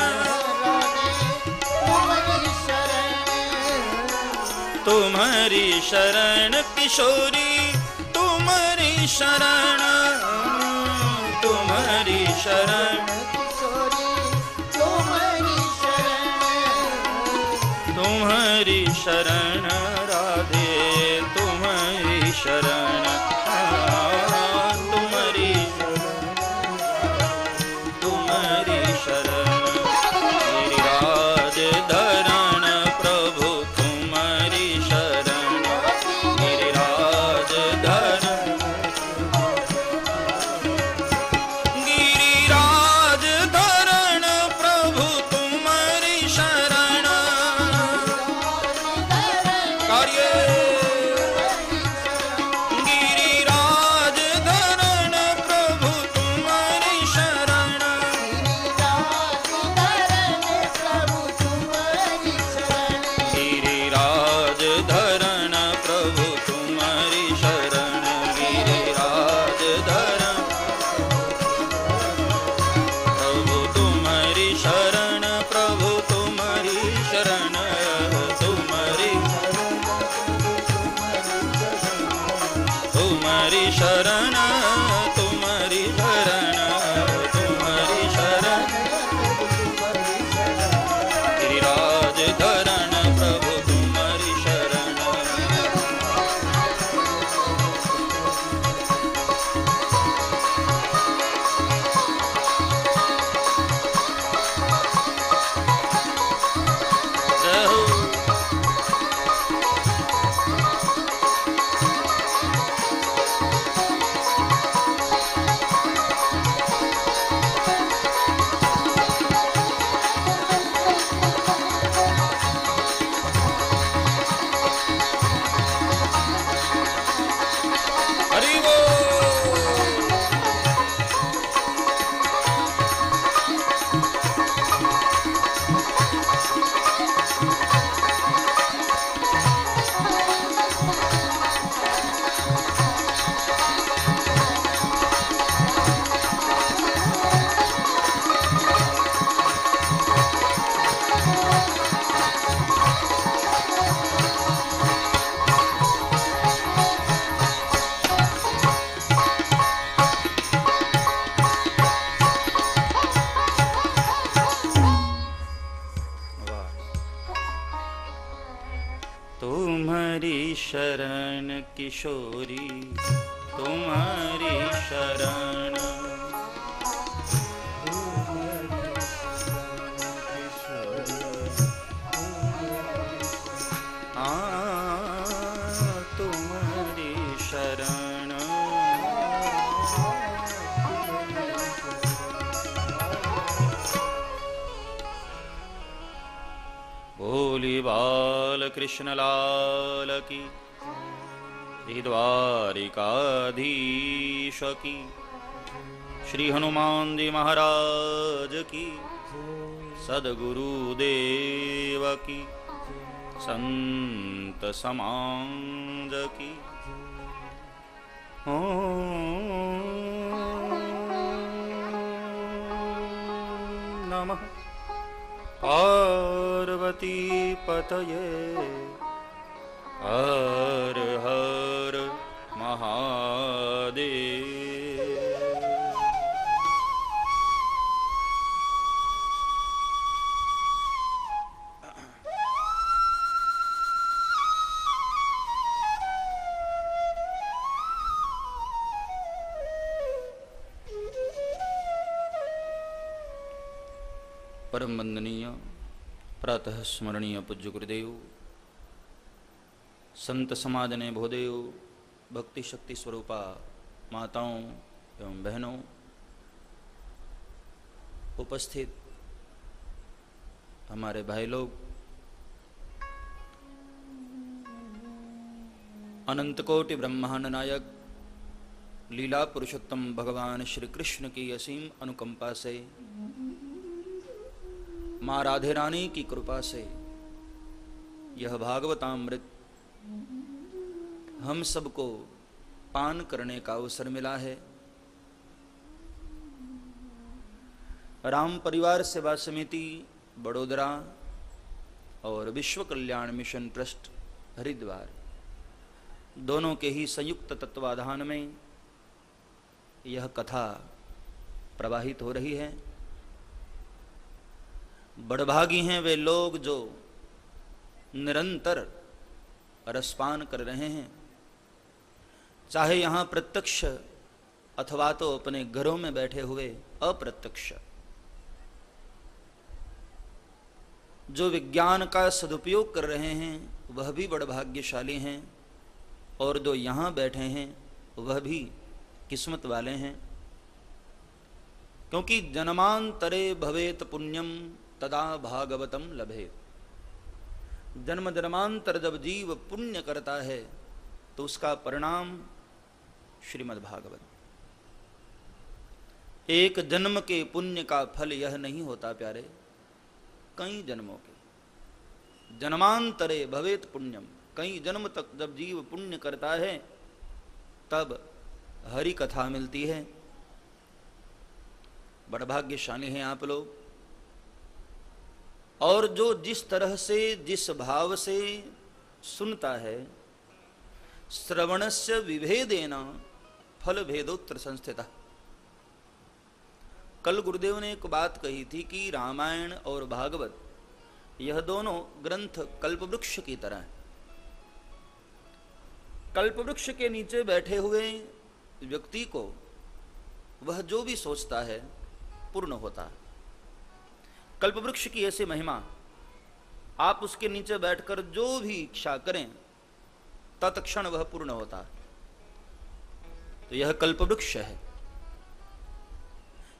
तुम्हारी शरण किशोरी, तुम्हारी शरण, तुम्हारी शरण, शरण राधे तुम्हारी शरण तुम्हारी तुम्हारी शरण गिरिराज धरण प्रभु तुम्हारी शरण गिरिराज धरण गिरिराज धरण प्रभु तुम्हारी शरण कार्य गिरिराज धरण प्रभु तुम्हारी शरण गिरिराज धरण प्रभु तुम्हारी शरण गिरिराज धरण प्रभु तुम्हारी शरण प्रभु तुम्हारी शरण तुम्हारी तुम्हारी शरण तुम्हारी शरण तुम्हारी शरण गिरिराज धरण प्रभु तुम्हारी शरण जय हो हरि बोल तुम्हारी शरण किशोरी तुम्हारी शरण तुम्हारी शरण बोली बाल कृष्ण लाल की श्री द्वारिकाधीश की श्री हनुमान जी महाराज की सदगुरु देव की संत समाज की नमः पार्वती पतये हर हर महादेव। परम वंदनीय प्रातः स्मरणीय पूज्य गुरुदेव संत समाज ने भोदेव भक्ति शक्ति स्वरूपा माताओं एवं बहनों, उपस्थित हमारे भाई लोग, अनंत कोटि ब्रह्मांड नायक लीला पुरुषोत्तम भगवान श्री कृष्ण की असीम अनुकंपा से, माँ राधे रानी की कृपा से यह भागवतामृत हम सबको पान करने का अवसर मिला है। राम परिवार सेवा समिति बड़ोदरा और विश्व कल्याण मिशन ट्रस्ट हरिद्वार दोनों के ही संयुक्त तत्वाधान में यह कथा प्रवाहित हो रही है। बड़भागी हैं वे लोग जो निरंतर रसपान कर रहे हैं, चाहे यहां प्रत्यक्ष अथवा तो अपने घरों में बैठे हुए अप्रत्यक्ष। जो विज्ञान का सदुपयोग कर रहे हैं वह भी बड़ भाग्यशाली हैं, और जो यहां बैठे हैं वह भी किस्मत वाले हैं, क्योंकि जन्मांतरे भवेत पुण्यम तदा भागवतम लभेत। जन्म जन्मांतर जब जीव पुण्य करता है तो उसका परिणाम श्रीमद् भागवत। एक जन्म के पुण्य का फल यह नहीं होता प्यारे, कई जन्मों के। जन्मांतरे भवेत पुण्यम, कई जन्म तक जब जीव पुण्य करता है तब हरि कथा मिलती है। बड़ा भाग्यशाली हैं आप लोग। और जो जिस तरह से जिस भाव से सुनता है, श्रवणस्य विभेदेन फल भेदोत्र संस्थितः। कल गुरुदेव ने एक बात कही थी कि रामायण और भागवत यह दोनों ग्रंथ कल्पवृक्ष की तरह हैं। कल्पवृक्ष के नीचे बैठे हुए व्यक्ति को वह जो भी सोचता है पूर्ण होता है। कल्पवृक्ष की ऐसी महिमा, आप उसके नीचे बैठकर जो भी इच्छा करें तत्क्षण वह पूर्ण होता है। तो यह कल्पवृक्ष है।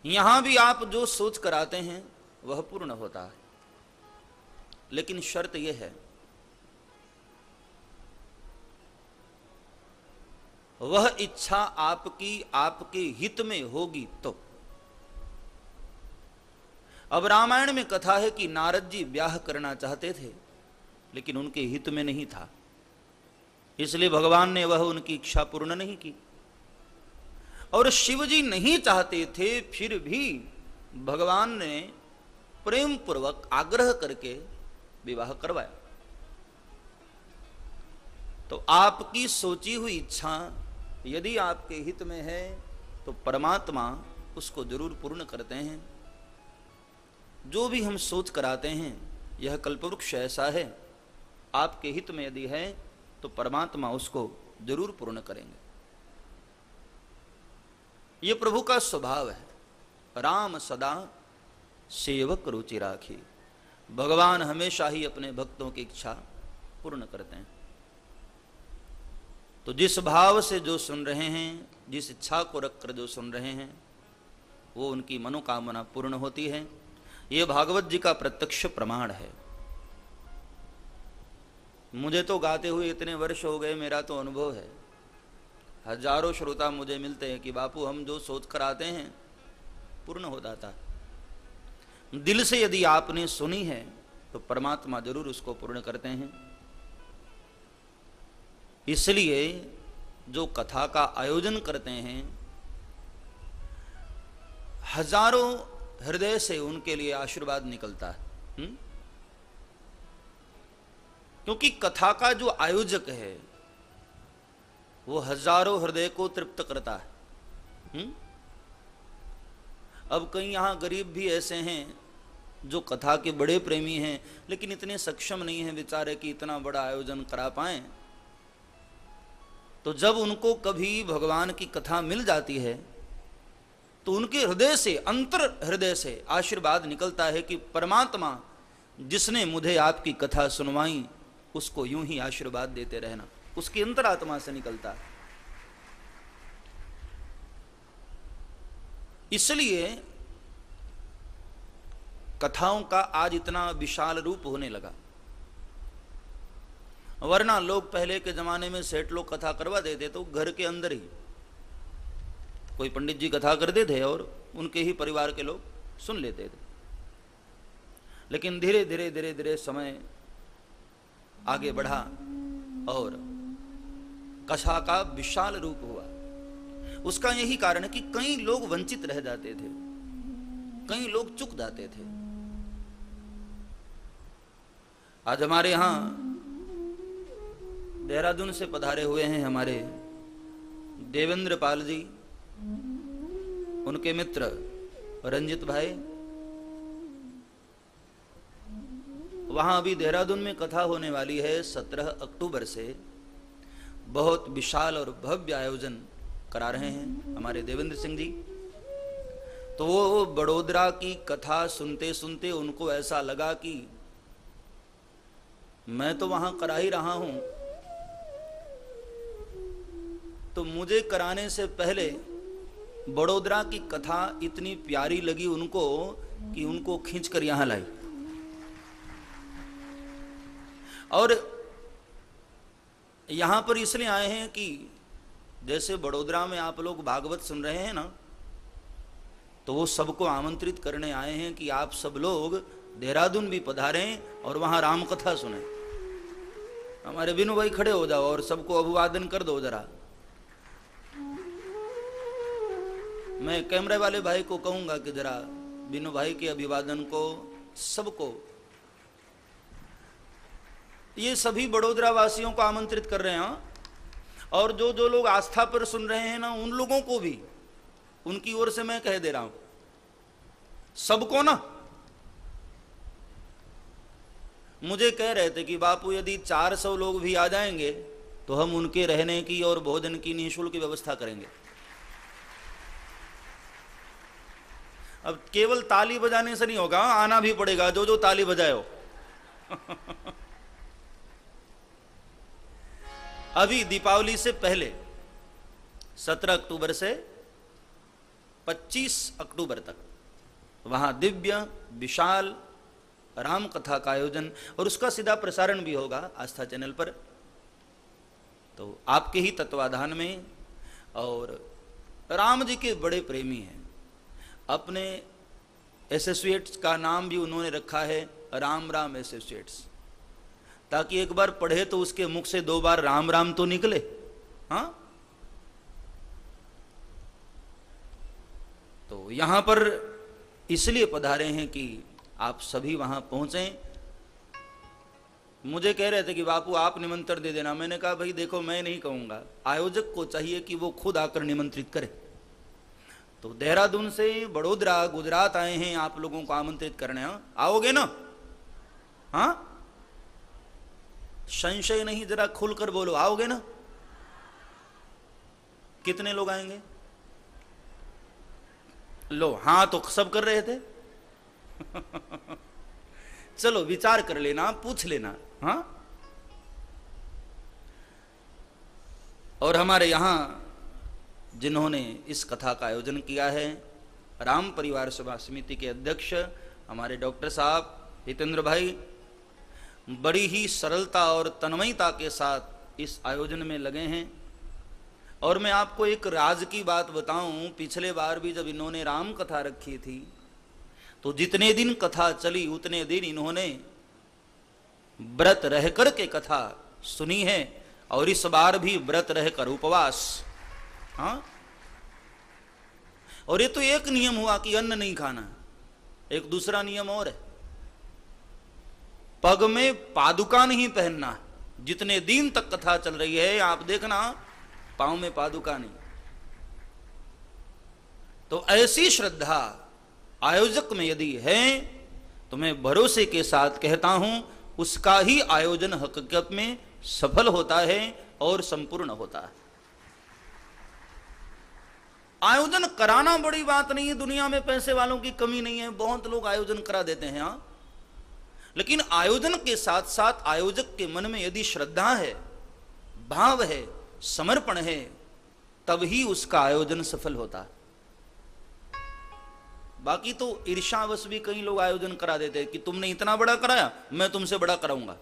यहां भी आप जो सोच कर आते हैं वह पूर्ण होता है, लेकिन शर्त यह है वह इच्छा आपकी आपके हित में होगी तो। अब रामायण में कथा है कि नारद जी ब्याह करना चाहते थे लेकिन उनके हित में नहीं था, इसलिए भगवान ने वह उनकी इच्छा पूर्ण नहीं की। और शिव जी नहीं चाहते थे, फिर भी भगवान ने प्रेम पूर्वक आग्रह करके विवाह करवाया। तो आपकी सोची हुई इच्छा यदि आपके हित में है तो परमात्मा उसको जरूर पूर्ण करते हैं। जो भी हम सोच कर आते हैं यह कल्पवृक्ष ऐसा है, आपके हित में यदि है तो परमात्मा उसको जरूर पूर्ण करेंगे। ये प्रभु का स्वभाव है। राम सदा सेवक रुचि राखी। भगवान हमेशा ही अपने भक्तों की इच्छा पूर्ण करते हैं। तो जिस भाव से जो सुन रहे हैं, जिस इच्छा को रखकर जो सुन रहे हैं, वो उनकी मनोकामना पूर्ण होती है। ये भागवत जी का प्रत्यक्ष प्रमाण है। मुझे तो गाते हुए इतने वर्ष हो गए, मेरा तो अनुभव है। हजारों श्रोता मुझे मिलते हैं कि बापू हम जो सोच कर आते हैं पूर्ण हो जाता है। दिल से यदि आपने सुनी है तो परमात्मा जरूर उसको पूर्ण करते हैं। इसलिए जो कथा का आयोजन करते हैं हजारों हृदय से उनके लिए आशीर्वाद निकलता है। क्योंकि कथा का जो आयोजक है वो हजारों हृदय को तृप्त करता है। अब कई यहां गरीब भी ऐसे हैं जो कथा के बड़े प्रेमी हैं लेकिन इतने सक्षम नहीं हैं बेचारे कि इतना बड़ा आयोजन करा पाएं। तो जब उनको कभी भगवान की कथा मिल जाती है तो उनके हृदय से, अंतर हृदय से आशीर्वाद निकलता है कि परमात्मा जिसने मुझे आपकी कथा सुनवाई उसको यूं ही आशीर्वाद देते रहना। उसकी अंतरात्मा से निकलता है। इसलिए कथाओं का आज इतना विशाल रूप होने लगा। वरना लोग पहले के जमाने में सेठ लोग कथा करवा देते तो घर के अंदर ही कोई पंडित जी कथा करते थे और उनके ही परिवार के लोग सुन लेते थे। लेकिन धीरे धीरे धीरे धीरे समय आगे बढ़ा और कथा का विशाल रूप हुआ। उसका यही कारण है कि कई लोग वंचित रह जाते थे, कई लोग चूक जाते थे। आज हमारे यहां देहरादून से पधारे हुए हैं हमारे देवेंद्र पाल जी, उनके मित्र रंजित भाई, वहां अभी देहरादून में कथा होने वाली है 17 अक्टूबर से। बहुत विशाल और भव्य आयोजन करा रहे हैं हमारे देवेंद्र सिंह जी। तो वो बड़ोदरा की कथा सुनते सुनते उनको ऐसा लगा कि मैं तो वहां करा ही रहा हूं, तो मुझे कराने से पहले बड़ोदरा की कथा इतनी प्यारी लगी उनको कि उनको खींचकर यहां लाई। और यहां पर इसलिए आए हैं कि जैसे बड़ोदरा में आप लोग भागवत सुन रहे हैं ना, तो वो सबको आमंत्रित करने आए हैं कि आप सब लोग देहरादून भी पधारें और वहां राम कथा सुने। हमारे बिनू भाई खड़े हो जाओ और सबको अभिवादन कर दो जरा। मैं कैमरे वाले भाई को कहूंगा कि जरा बिनू भाई के अभिवादन को सबको, ये सभी बड़ोदरा वासियों को आमंत्रित कर रहे हैं। और जो जो लोग आस्था पर सुन रहे हैं ना, उन लोगों को भी उनकी ओर से मैं कह दे रहा हूं, सबको ना। मुझे कह रहे थे कि बापू यदि 400 लोग भी आ जाएंगे तो हम उनके रहने की और भोजन की निःशुल्क व्यवस्था करेंगे। अब केवल ताली बजाने से नहीं होगा, आना भी पड़ेगा जो जो ताली बजाए हो। अभी दीपावली से पहले 17 अक्टूबर से 25 अक्टूबर तक वहां दिव्य विशाल राम कथा का आयोजन, और उसका सीधा प्रसारण भी होगा आस्था चैनल पर। तो आपके ही तत्वाधान में, और राम जी के बड़े प्रेमी हैं। अपने एसोसिएट्स का नाम भी उन्होंने रखा है राम राम एसोसिएट्स, ताकि एक बार पढ़े तो उसके मुख से 2 बार राम राम तो निकले। हाँ, तो यहां पर इसलिए पधारे हैं कि आप सभी वहां पहुंचें। मुझे कह रहे थे कि बापू आप निमंत्रण दे देना। मैंने कहा भाई देखो, मैं नहीं कहूंगा, आयोजक को चाहिए कि वो खुद आकर निमंत्रित करे। तो देहरादून से बड़ोदरा गुजरात आए हैं आप लोगों को आमंत्रित करने। आओगे ना? हाँ, संशय नहीं, जरा खुलकर बोलो, आओगे ना? कितने लोग आएंगे? लो, हाँ तो सब कर रहे थे। चलो विचार कर लेना, पूछ लेना। हाँ, और हमारे यहां जिन्होंने इस कथा का आयोजन किया है, राम परिवार सभा समिति के अध्यक्ष हमारे डॉक्टर साहब हितेंद्र भाई, बड़ी ही सरलता और तन्मयता के साथ इस आयोजन में लगे हैं। और मैं आपको एक राज की बात बताऊं, पिछले बार भी जब इन्होंने राम कथा रखी थी तो जितने दिन कथा चली उतने दिन इन्होंने व्रत रहकर के कथा सुनी है, और इस बार भी व्रत रहकर उपवास। हाँ, और ये तो एक नियम हुआ कि अन्न नहीं खाना, एक दूसरा नियम और है, पग में पादुका नहीं पहनना। जितने दिन तक कथा चल रही है आप देखना, पांव में पादुका नहीं। तो ऐसी श्रद्धा आयोजक में यदि है तो मैं भरोसे के साथ कहता हूं उसका ही आयोजन हकीकत में सफल होता है और संपूर्ण होता है। आयोजन कराना बड़ी बात नहीं है, दुनिया में पैसे वालों की कमी नहीं है, बहुत लोग आयोजन करा देते हैं। हाँ, लेकिन आयोजन के साथ साथ आयोजक के मन में यदि श्रद्धा है, भाव है, समर्पण है, तब ही उसका आयोजन सफल होता है। बाकी तो ईर्ष्यावश भी कई लोग आयोजन करा देते हैं कि तुमने इतना बड़ा कराया, मैं तुमसे बड़ा कराऊंगा।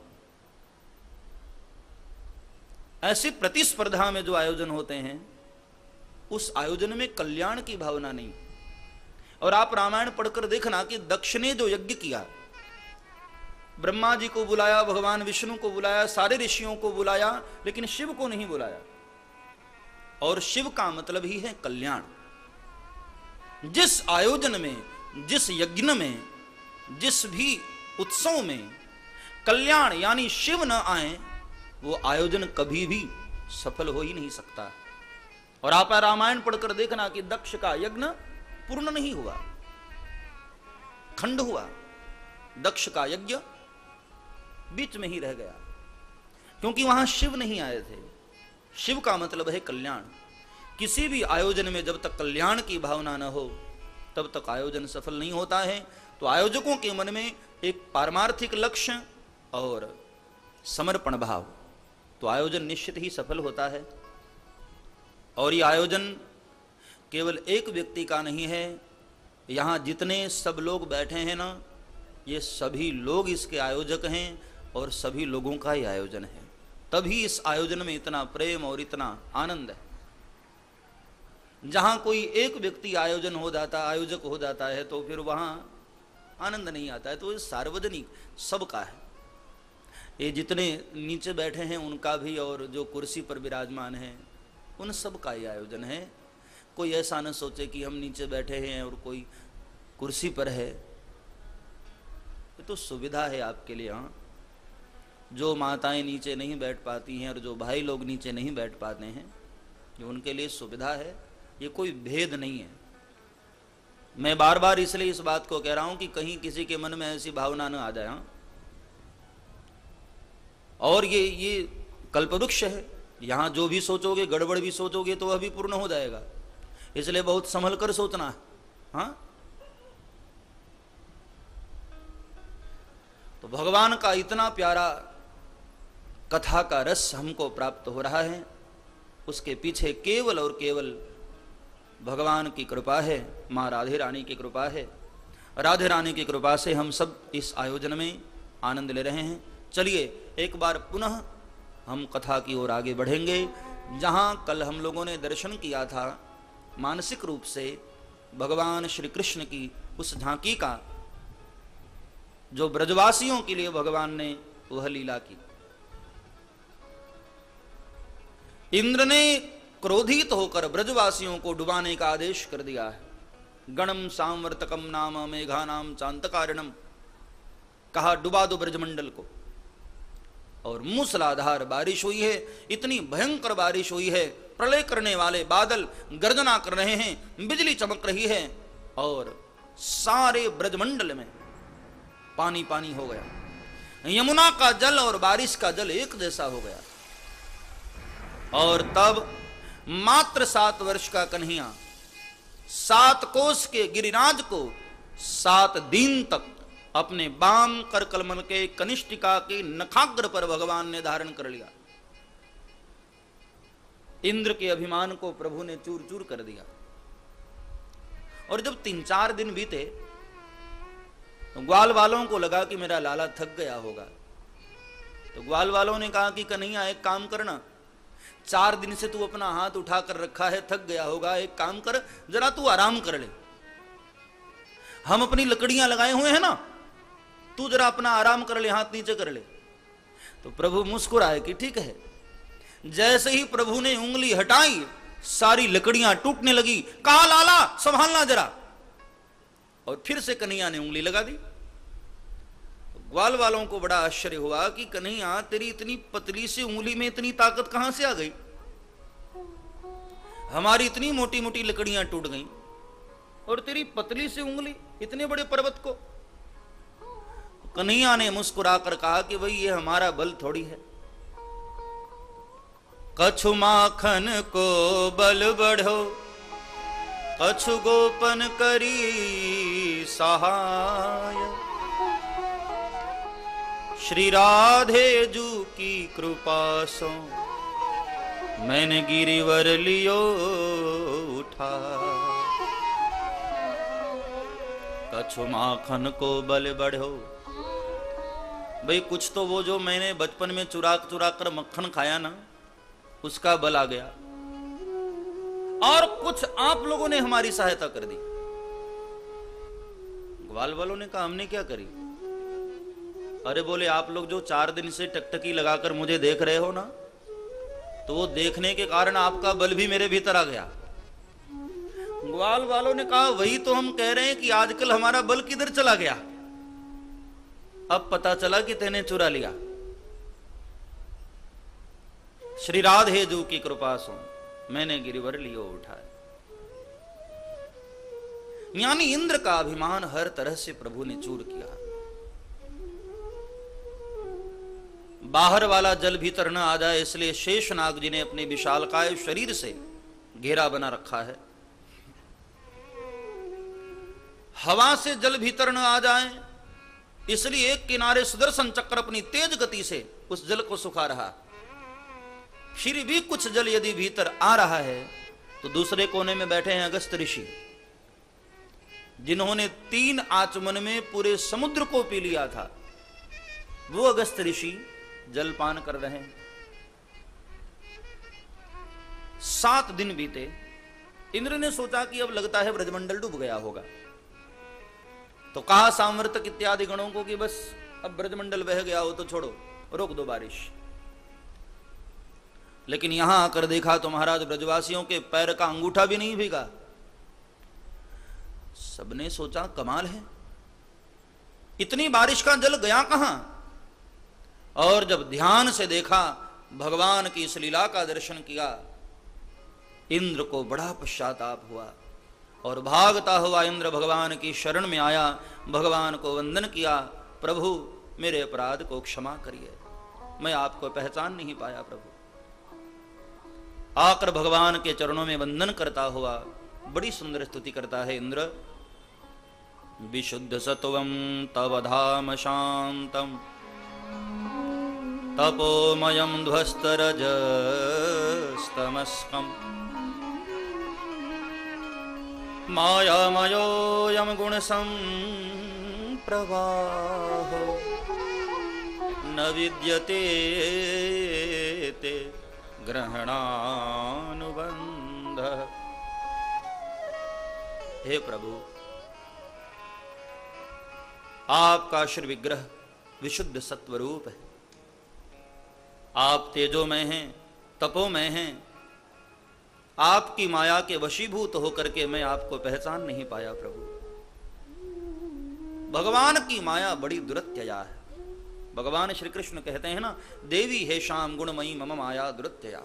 ऐसी प्रतिस्पर्धा में जो आयोजन होते हैं उस आयोजन में कल्याण की भावना नहीं। और आप रामायण पढ़कर देखना कि दक्ष ने जो यज्ञ किया, ब्रह्मा जी को बुलाया, भगवान विष्णु को बुलाया, सारे ऋषियों को बुलाया, लेकिन शिव को नहीं बुलाया। और शिव का मतलब ही है कल्याण। जिस आयोजन में, जिस यज्ञ में, जिस भी उत्सव में कल्याण यानी शिव न आए, वो आयोजन कभी भी सफल हो ही नहीं सकता। और आप रामायण पढ़कर देखना कि दक्ष का यज्ञ पूर्ण नहीं हुआ, खंड हुआ। दक्ष का यज्ञ बीच में ही रह गया, क्योंकि वहां शिव नहीं आए थे। शिव का मतलब है कल्याण। किसी भी आयोजन में जब तक कल्याण की भावना न हो तब तक आयोजन सफल नहीं होता है। तो आयोजकों के मन में एक पारमार्थिक लक्ष्य और समर्पण भाव, तो आयोजन निश्चित ही सफल होता है। और ये आयोजन केवल एक व्यक्ति का नहीं है, यहाँ जितने सब लोग बैठे हैं ना, ये सभी लोग इसके आयोजक हैं और सभी लोगों का ही आयोजन है। तभी इस आयोजन में इतना प्रेम और इतना आनंद है। जहां कोई एक व्यक्ति आयोजक हो जाता है तो फिर वहां आनंद नहीं आता है। तो ये सार्वजनिक सबका है। ये जितने नीचे बैठे हैं उनका भी, और जो कुर्सी पर विराजमान हैं उन सब का ही आयोजन है। कोई ऐसा न सोचे कि हम नीचे बैठे हैं और कोई कुर्सी पर है। ये तो सुविधा है आपके लिए। हाँ, जो माताएं नीचे नहीं बैठ पाती हैं और जो भाई लोग नीचे नहीं बैठ पाते हैं, ये उनके लिए सुविधा है। ये कोई भेद नहीं है। मैं बार बार इसलिए इस बात को कह रहा हूं कि कहीं किसी के मन में ऐसी भावना न आ जाए। हाँ? और ये कल्पवृक्ष है। यहां जो भी सोचोगे, गड़बड़ भी सोचोगे तो वह भी पूर्ण हो जाएगा। इसलिए बहुत संभल कर सोचना है। हाँ, तो भगवान का इतना प्यारा कथा का रस हमको प्राप्त हो रहा है, उसके पीछे केवल और केवल भगवान की कृपा है, माँ राधे रानी की कृपा है। राधे रानी की कृपा से हम सब इस आयोजन में आनंद ले रहे हैं। चलिए एक बार पुनः हम कथा की ओर आगे बढ़ेंगे। जहां कल हम लोगों ने दर्शन किया था मानसिक रूप से भगवान श्री कृष्ण की उस झांकी का, जो ब्रजवासियों के लिए भगवान ने वह लीला की। इंद्र ने क्रोधित होकर ब्रजवासियों को डुबाने का आदेश कर दिया है। गणम सांवर्तकम नाम मेघा नाम चांतकारिणम, कहा डुबा दो ब्रजमंडल को। और मूसलाधार बारिश हुई है, इतनी भयंकर बारिश हुई है, प्रलय करने वाले बादल गर्जना कर रहे हैं, बिजली चमक रही है और सारे ब्रजमंडल में पानी पानी हो गया। यमुना का जल और बारिश का जल एक जैसा हो गया। और तब मात्र 7 वर्ष का कन्हैया 7 कोस के गिरिराज को 7 दिन तक अपने बाम कर कलमल के कनिष्ठिका के नखाग्र पर भगवान ने धारण कर लिया। इंद्र के अभिमान को प्रभु ने चूर चूर कर दिया। और जब 3-4 दिन बीते तो ग्वाल वालों को लगा कि मेरा लाला थक गया होगा। तो ग्वाल वालों ने कहा कि कन्हैया एक काम करना, 4 दिन से तू अपना हाथ उठा कर रखा है, थक गया होगा, एक काम कर जरा तू आराम कर ले। हम अपनी लकड़ियां लगाए हुए हैं ना, तू जरा अपना आराम कर ले, हाथ नीचे कर ले। तो प्रभु मुस्कुराए कि ठीक है। जैसे ही प्रभु ने उंगली हटाई सारी लकड़ियां टूटने लगी। कहा लाला संभालना जरा, और फिर से कन्हैया ने उंगली लगा दी। तो ग्वाल वालों को बड़ा आश्चर्य हुआ कि कन्हैया तेरी इतनी पतली सी उंगली में इतनी ताकत कहां से आ गई? हमारी इतनी मोटी मोटी लकड़ियां टूट गईं और तेरी पतली सी उंगली इतने बड़े पर्वत को। कन्हैया ने मुस्कुराकर कहा कि भाई ये हमारा बल थोड़ी है। कछु माखन को बल बढ़ो, कछु गोपन करी सहाय। श्री राधे जू की कृपा सो मैंने गिरिवर लियो उठा। कछु माखन को बल बढ़ो, भाई कुछ तो वो जो मैंने बचपन में चुरा चुरा कर मक्खन खाया ना, उसका बल आ गया। और कुछ आप लोगों ने हमारी सहायता कर दी। ग्वाल वालों ने कहा हमने क्या करी? अरे बोले आप लोग जो 4 दिन से टकटकी लगाकर मुझे देख रहे हो ना, तो वो देखने के कारण आपका बल भी मेरे भीतर आ गया। ग्वाल वालों ने कहा वही तो हम कह रहे हैं कि आजकल हमारा बल किधर चला गया। अब पता चला कि तेने चुरा लिया। श्री राधे जू की कृपा से मैंने गिरिवर लियो उठाया। यानी इंद्र का अभिमान हर तरह से प्रभु ने चूर किया। बाहर वाला जल भीतर न आ जाए, इसलिए शेषनाग जी ने अपने विशालकाय शरीर से घेरा बना रखा है। हवा से जल भीतर न आ जाए, इसलिए एक किनारे सुदर्शन चक्र अपनी तेज गति से उस जल को सुखा रहा। फिर भी कुछ जल यदि भीतर आ रहा है तो दूसरे कोने में बैठे हैं अगस्त ऋषि, जिन्होंने 3 आचमन में पूरे समुद्र को पी लिया था। वो अगस्त ऋषि जलपान कर रहे हैं। 7 दिन बीते। इंद्र ने सोचा कि अब लगता है ब्रजमंडल डूब गया होगा, तो कहा सामवर्तक इत्यादि गणों को कि बस अब ब्रजमंडल बह गया हो तो छोड़ो, रोक दो बारिश। लेकिन यहां आकर देखा तो महाराज ब्रजवासियों के पैर का अंगूठा भी नहीं भीगा। सबने सोचा कमाल है, इतनी बारिश का जल गया कहां। और जब ध्यान से देखा, भगवान की इस लीला का दर्शन किया, इंद्र को बड़ा पश्चाताप हुआ और भागता हुआ इंद्र भगवान की शरण में आया, भगवान को वंदन किया। प्रभु मेरे अपराध को क्षमा करिए, मैं आपको पहचान नहीं पाया। प्रभु आकर भगवान के चरणों में वंदन करता हुआ बड़ी सुंदर स्तुति करता है इंद्र। विशुद्ध सत्वं तव धाम शांतम तपोमयं ध्वस्तरजस्तमस्कम् मायामयोऽयं गुणसंप्रवाहो न विद्यते ते ग्रहणानुबंध। हे प्रभु, आपका श्री विग्रह विशुद्ध सत्वरूप है। आप तेजोमय हैं, तपोमय हैं। आपकी माया के वशीभूत होकर के मैं आपको पहचान नहीं पाया। प्रभु, भगवान की माया बड़ी दुरत्यया है। भगवान श्री कृष्ण कहते हैं ना, देवी हे शाम गुणमयी मम माया दुरत्यया।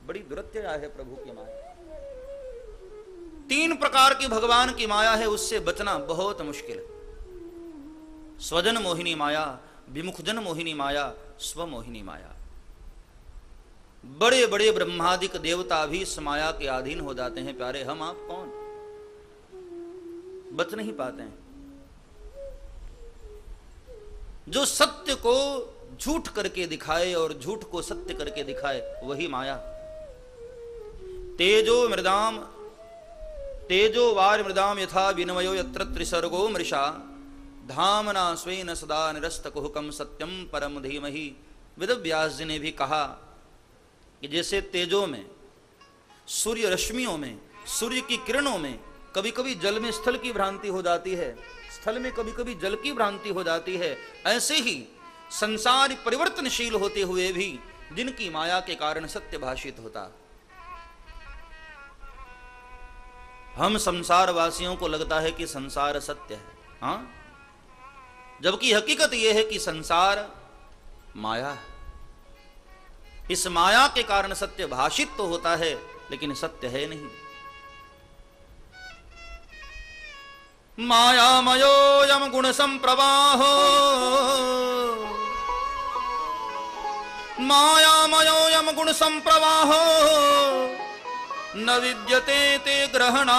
बड़ी दुरत्यया है प्रभु की माया। 3 प्रकार की भगवान की माया है, उससे बचना बहुत मुश्किल है। स्वजन मोहिनी माया, विमुखजन मोहिनी माया, स्वमोहिनी माया। बड़े बड़े ब्रह्मादिक देवता भी इस माया के अधीन हो जाते हैं। प्यारे, हम आप कौन, बच नहीं पाते हैं। जो सत्य को झूठ करके दिखाए और झूठ को सत्य करके दिखाए, वही माया। तेजो वार मृदाम यथा विनमयो यत्र त्रिसर्गो मृषा धामना स्वेन सदा निरस्त कुहुकम सत्यम परम धीमहि। वेदव्यास जी ने भी कहा कि जैसे तेजो में, सूर्य रश्मियों में, सूर्य की किरणों में कभी कभी जल में स्थल की भ्रांति हो जाती है, स्थल में कभी कभी जल की भ्रांति हो जाती है, ऐसे ही संसार परिवर्तनशील होते हुए भी जिनकी माया के कारण सत्य भाषित होता। हम संसार वासियों को लगता है कि संसार सत्य है, हाँ, जबकि हकीकत यह है कि संसार माया है। इस माया के कारण सत्य भाषित तो होता है, लेकिन सत्य है नहीं। मायामयोऽयं गुण संप्रवाहो, मायामयोऽयं गुण संप्रवाहो न विद्यते ते ग्रहणानुबंधः।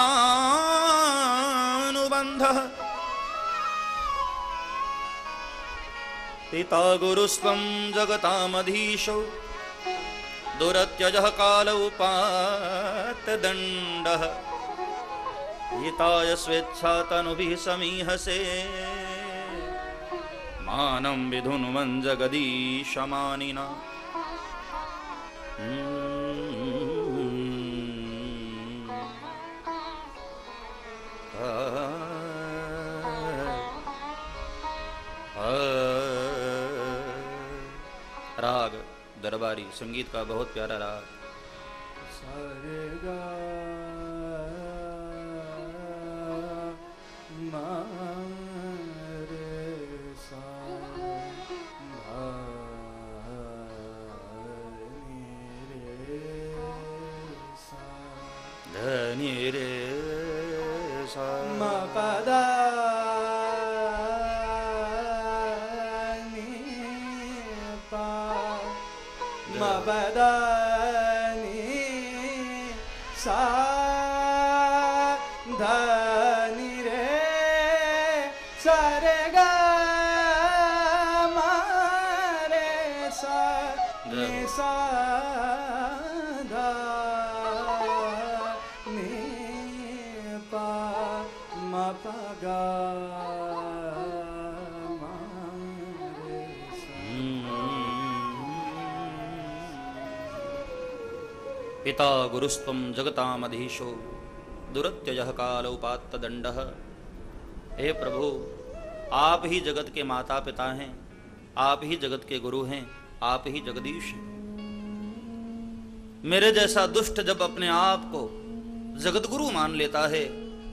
पिता गुरुस्त्वं जगतामधीशो दुरत्यजः काल उपात्तदण्डः। हिताय स्वेच्छा तनुभिः समीहसे मानं विधुन्वन् जगदीशमानिना। राग दरबारी संगीत का बहुत प्यारा राग। सारेगा धनी रे सा मा पदा नी पा बदनी सा धनी रे सरे ग मारे सा नि सा धा नि पा म प ग मा रे सा। पिता गुरुस्त्वं जगतामधीशो दुरत्यजः कालोपात्त दंडः। हे प्रभु, आप ही जगत के माता पिता हैं, आप ही जगत के गुरु हैं, आप ही जगदीश हैं। मेरे जैसा दुष्ट जब अपने आप को जगत गुरु मान लेता है,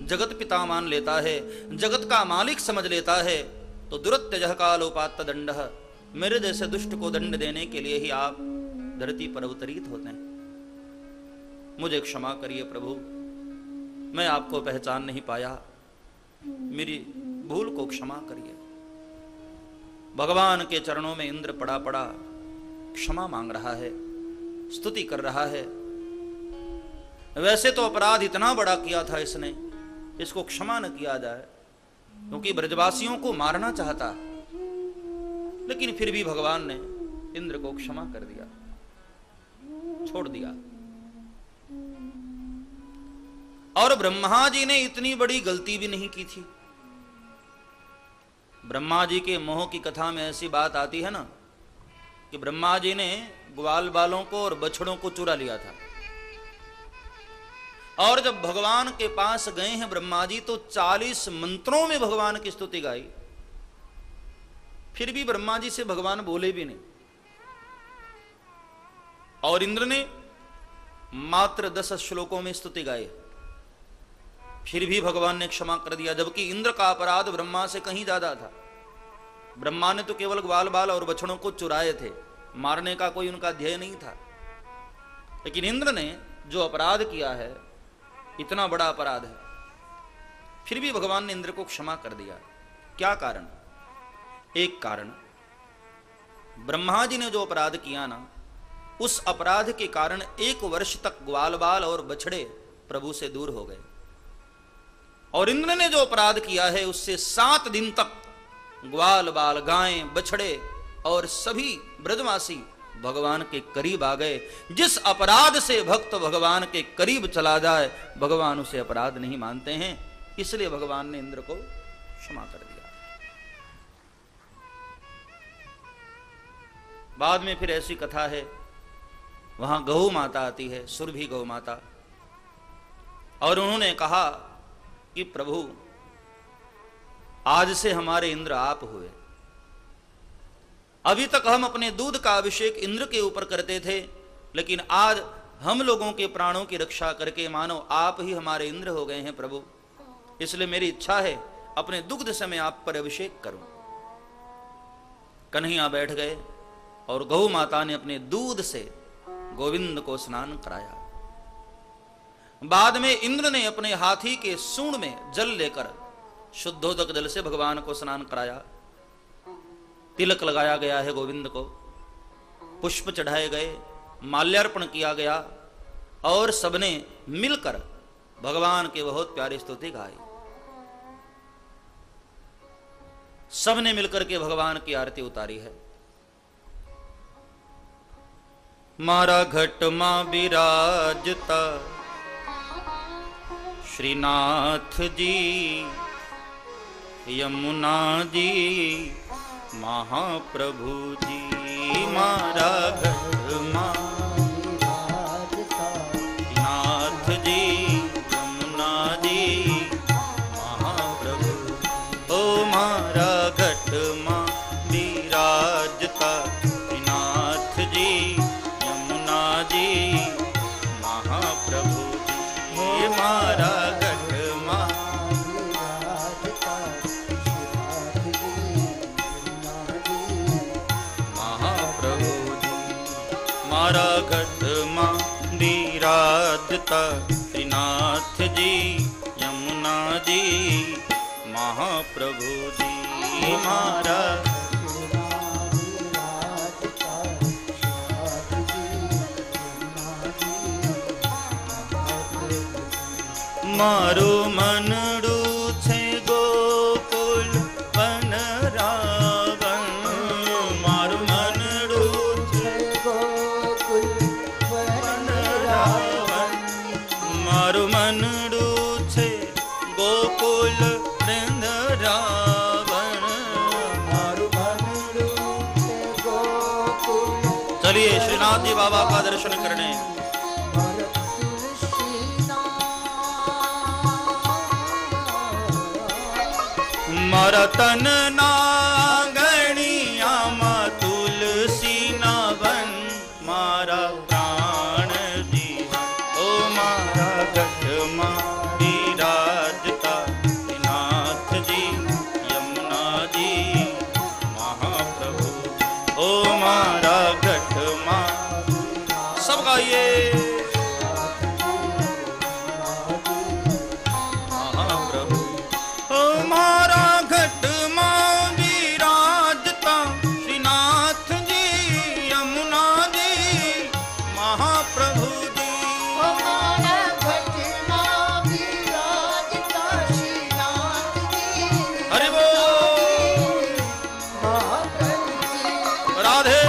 जगत पिता मान लेता है, जगत का मालिक समझ लेता है, तो दुरत्यजः कालोपात्त दंडः, मेरे जैसे दुष्ट को दंड देने के लिए ही आप धरती पर अवतरित होते हैं। मुझे क्षमा करिए प्रभु, मैं आपको पहचान नहीं पाया, मेरी भूल को क्षमा करिए। भगवान के चरणों में इंद्र पड़ा पड़ा क्षमा मांग रहा है, स्तुति कर रहा है। वैसे तो अपराध इतना बड़ा किया था इसने, इसको क्षमा न किया जाए, क्योंकि ब्रजवासियों को मारना चाहता, लेकिन फिर भी भगवान ने इंद्र को क्षमा कर दिया, छोड़ दिया। और ब्रह्मा जी ने इतनी बड़ी गलती भी नहीं की थी। ब्रह्मा जी के मोह की कथा में ऐसी बात आती है ना कि ब्रह्मा जी ने ग्वाल बालों को और बछड़ों को चुरा लिया था, और जब भगवान के पास गए हैं ब्रह्मा जी तो 40 मंत्रों में भगवान की स्तुति गाई, फिर भी ब्रह्मा जी से भगवान बोले भी नहीं। और इंद्र ने मात्र 10 श्लोकों में स्तुति गाई, फिर भी भगवान ने क्षमा कर दिया, जबकि इंद्र का अपराध ब्रह्मा से कहीं ज्यादा था। ब्रह्मा ने तो केवल ग्वाल बाल और बछड़ों को चुराए थे, मारने का कोई उनका ध्येय नहीं था। लेकिन इंद्र ने जो अपराध किया है, इतना बड़ा अपराध है, फिर भी भगवान ने इंद्र को क्षमा कर दिया। क्या कारण? एक कारण, ब्रह्मा जी ने जो अपराध किया ना, उस अपराध के कारण 1 वर्ष तक ग्वाल बाल और बछड़े प्रभु से दूर हो गए। और इंद्र ने जो अपराध किया है, उससे 7 दिन तक ग्वाल बाल, गायें, बछड़े और सभी ब्रजवासी भगवान के करीब आ गए। जिस अपराध से भक्त भगवान के करीब चला जाए, भगवान उसे अपराध नहीं मानते हैं, इसलिए भगवान ने इंद्र को क्षमा कर दिया। बाद में फिर ऐसी कथा है, वहां गौ माता आती है, सुरभि गौ माता, और उन्होंने कहा कि प्रभु, आज से हमारे इंद्र आप हुए। अभी तक हम अपने दूध का अभिषेक इंद्र के ऊपर करते थे, लेकिन आज हम लोगों के प्राणों की रक्षा करके मानो आप ही हमारे इंद्र हो गए हैं प्रभु। इसलिए मेरी इच्छा है अपने दुग्ध से मैं आप पर अभिषेक करूं। कन्हैया बैठ गए और गौ माता ने अपने दूध से गोविंद को स्नान कराया। बाद में इंद्र ने अपने हाथी के सूंड में जल लेकर शुद्धोदक जल से भगवान को स्नान कराया। तिलक लगाया गया है गोविंद को, पुष्प चढ़ाए गए, माल्यार्पण किया गया, और सबने मिलकर भगवान की बहुत प्यारी स्तुति गाई। सबने मिलकर के भगवान की आरती उतारी है। मारा घट मां विराजता श्रीनाथ जी, यमुना जी, महाप्रभु जी। मारा घट मां नाथ जी, यमुना जी, महाप्रभु। ओ मारा घट मां विराजता नाथ जी, यमुना जी, महाप्रभु जी। मारा घट मां महाप्रभु जी। मारा घट मां विराजता श्रीनाथ जी, यमुना जी, महाप्रभु जी। मारा મારું મનડું છે ગોકુલ વનરાવન, મારું મનડું છે ગોકુલ વનરાવન, મારું મનડું છે ગોકુલ વૃંદાવન, મારું મનડું છે ગોકુલ. चलिए श्रीनाथ जी बाबा का दर्शन करने। मारा तन नागणियाમાં તુલસી ના વન, મારા પ્રાણ જીવન ઓ મારા ગઢમાં બિરાજતા નાથજી યમુનાજી મહાપ્રભુ ઓ મારા ગઢમાં। सब गाइए महाप्रभु ओ मारा घटમાં વિરાજતા શ્રીનાથજી યમુનાજી મહાપ્રભુજી। અમારા ઘટમાં વિરાજતા શ્રીનાથજી હરિ બોલ મહાપ્રભુજી। રાધે।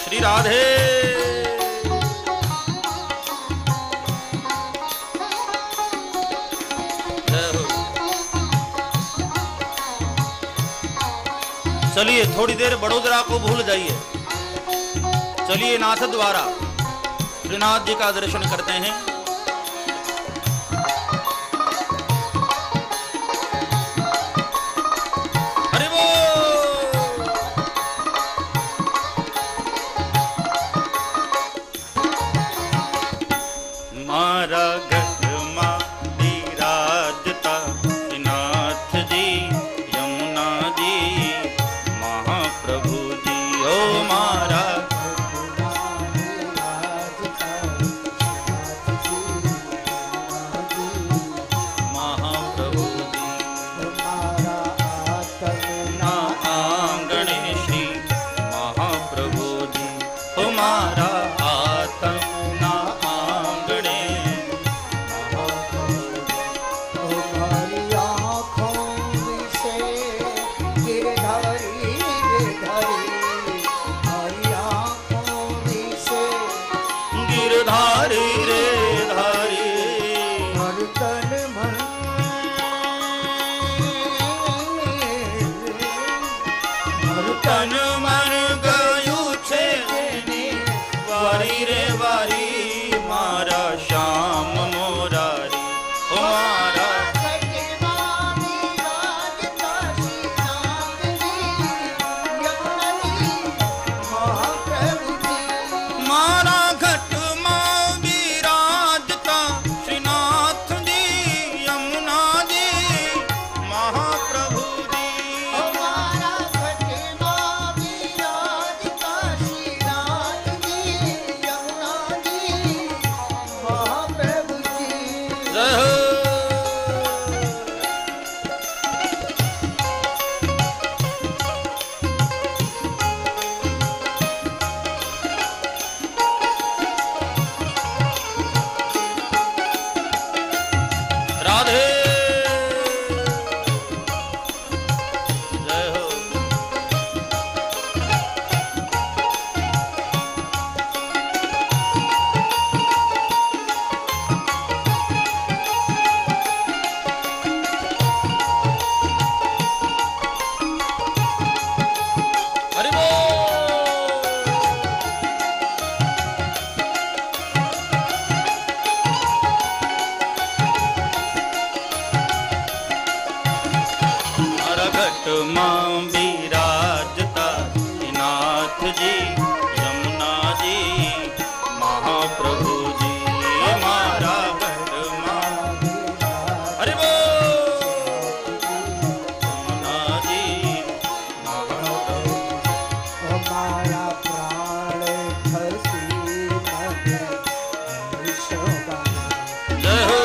श्री राधे। चलिए थोड़ी देर बड़ोदरा को भूल जाइए, चलिए नाथ द्वारा श्रीनाथ जी का दर्शन करते हैं। हरि बोल। मारा गढ़માં બિરાજતા શ્રીનાથજી યમુનાજી મહાપ્રભુજી ઓ મારા મહાપ્રભુજી ના આંગણે શ્રી મહાપ્રભુજી ઓ મારા આતમના આંગણે મારી આંખો વિશે ગિરધારી ગિરધારી, મારી આંખો વિશે गिरधारी रे धारी મન તન મન તન મન ગયું છે જેની વારી રે વારી મારા શ્યામ મોરારી ઓ મારા ઘટમાં વિરાજતા શ્રીનાથજી યમુનાજી મહાપ્રભુજી। મારા ઘટમાં બિરાજતા શ્રીનાથજી યમુનાજી મહાપ્રભુજી। અમારા ઘટમાં વિરાજતા શ્રીનાથજી યમુનાજી મહાપ્રભુજી। જય હો। राधे जय हो। हरि बोल। મારા ઘટમાં બિરાજતા નાથજી યમુનાજી મહાપ્રભુજી મારા ઘટમાં હરિ બોલ યમુનાજી મહાપ્રભુ અમારા પ્રાણ ખસી મને વિશ્વમાં જય હો।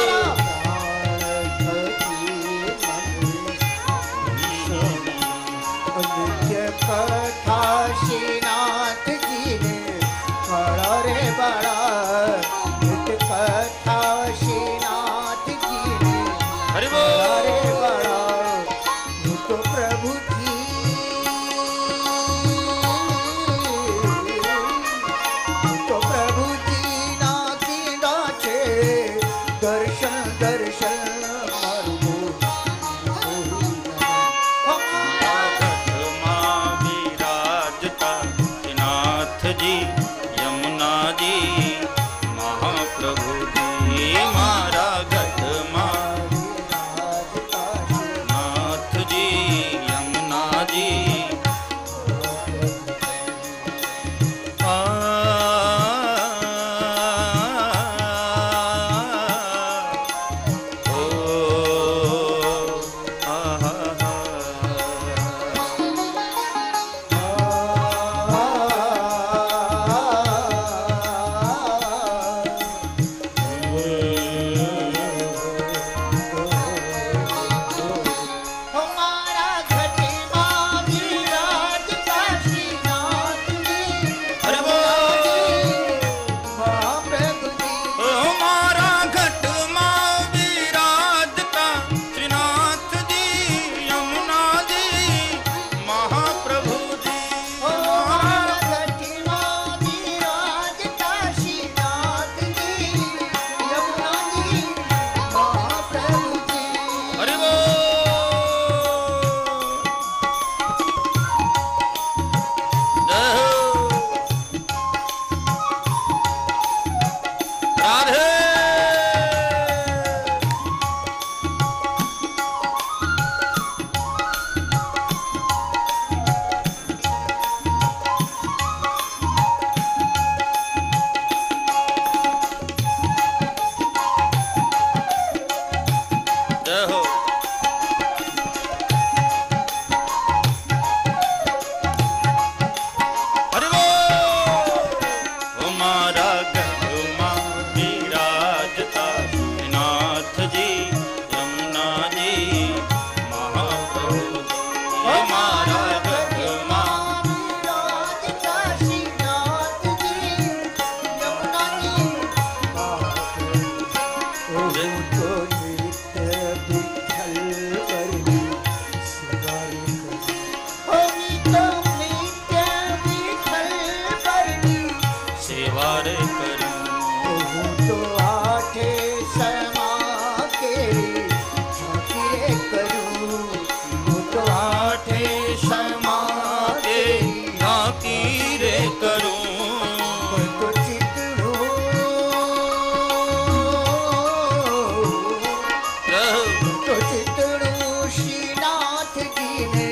ने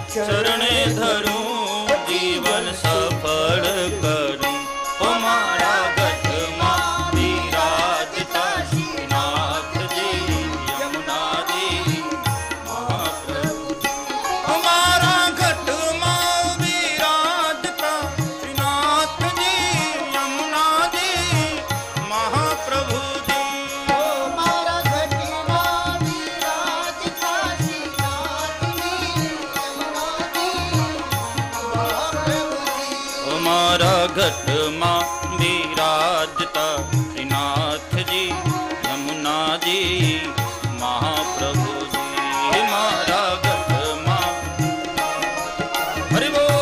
चरणे धरूं जीवन सफल करूं। हमारा गढ़मा विराजता श्रीनाथ जी यमुना जी महाप्रभु। हमारा गढ़मा विराजता श्रीनाथ जी यमुना जी महाप्रभु जी। मारा घटना विराज काशी नाथ जी यमुना जी महाप्रभु जी। हमारा घटमा विराजता श्रीनाथ जी यमुना जी महाप्रभु जी। हमारा घटमा हरि बोल।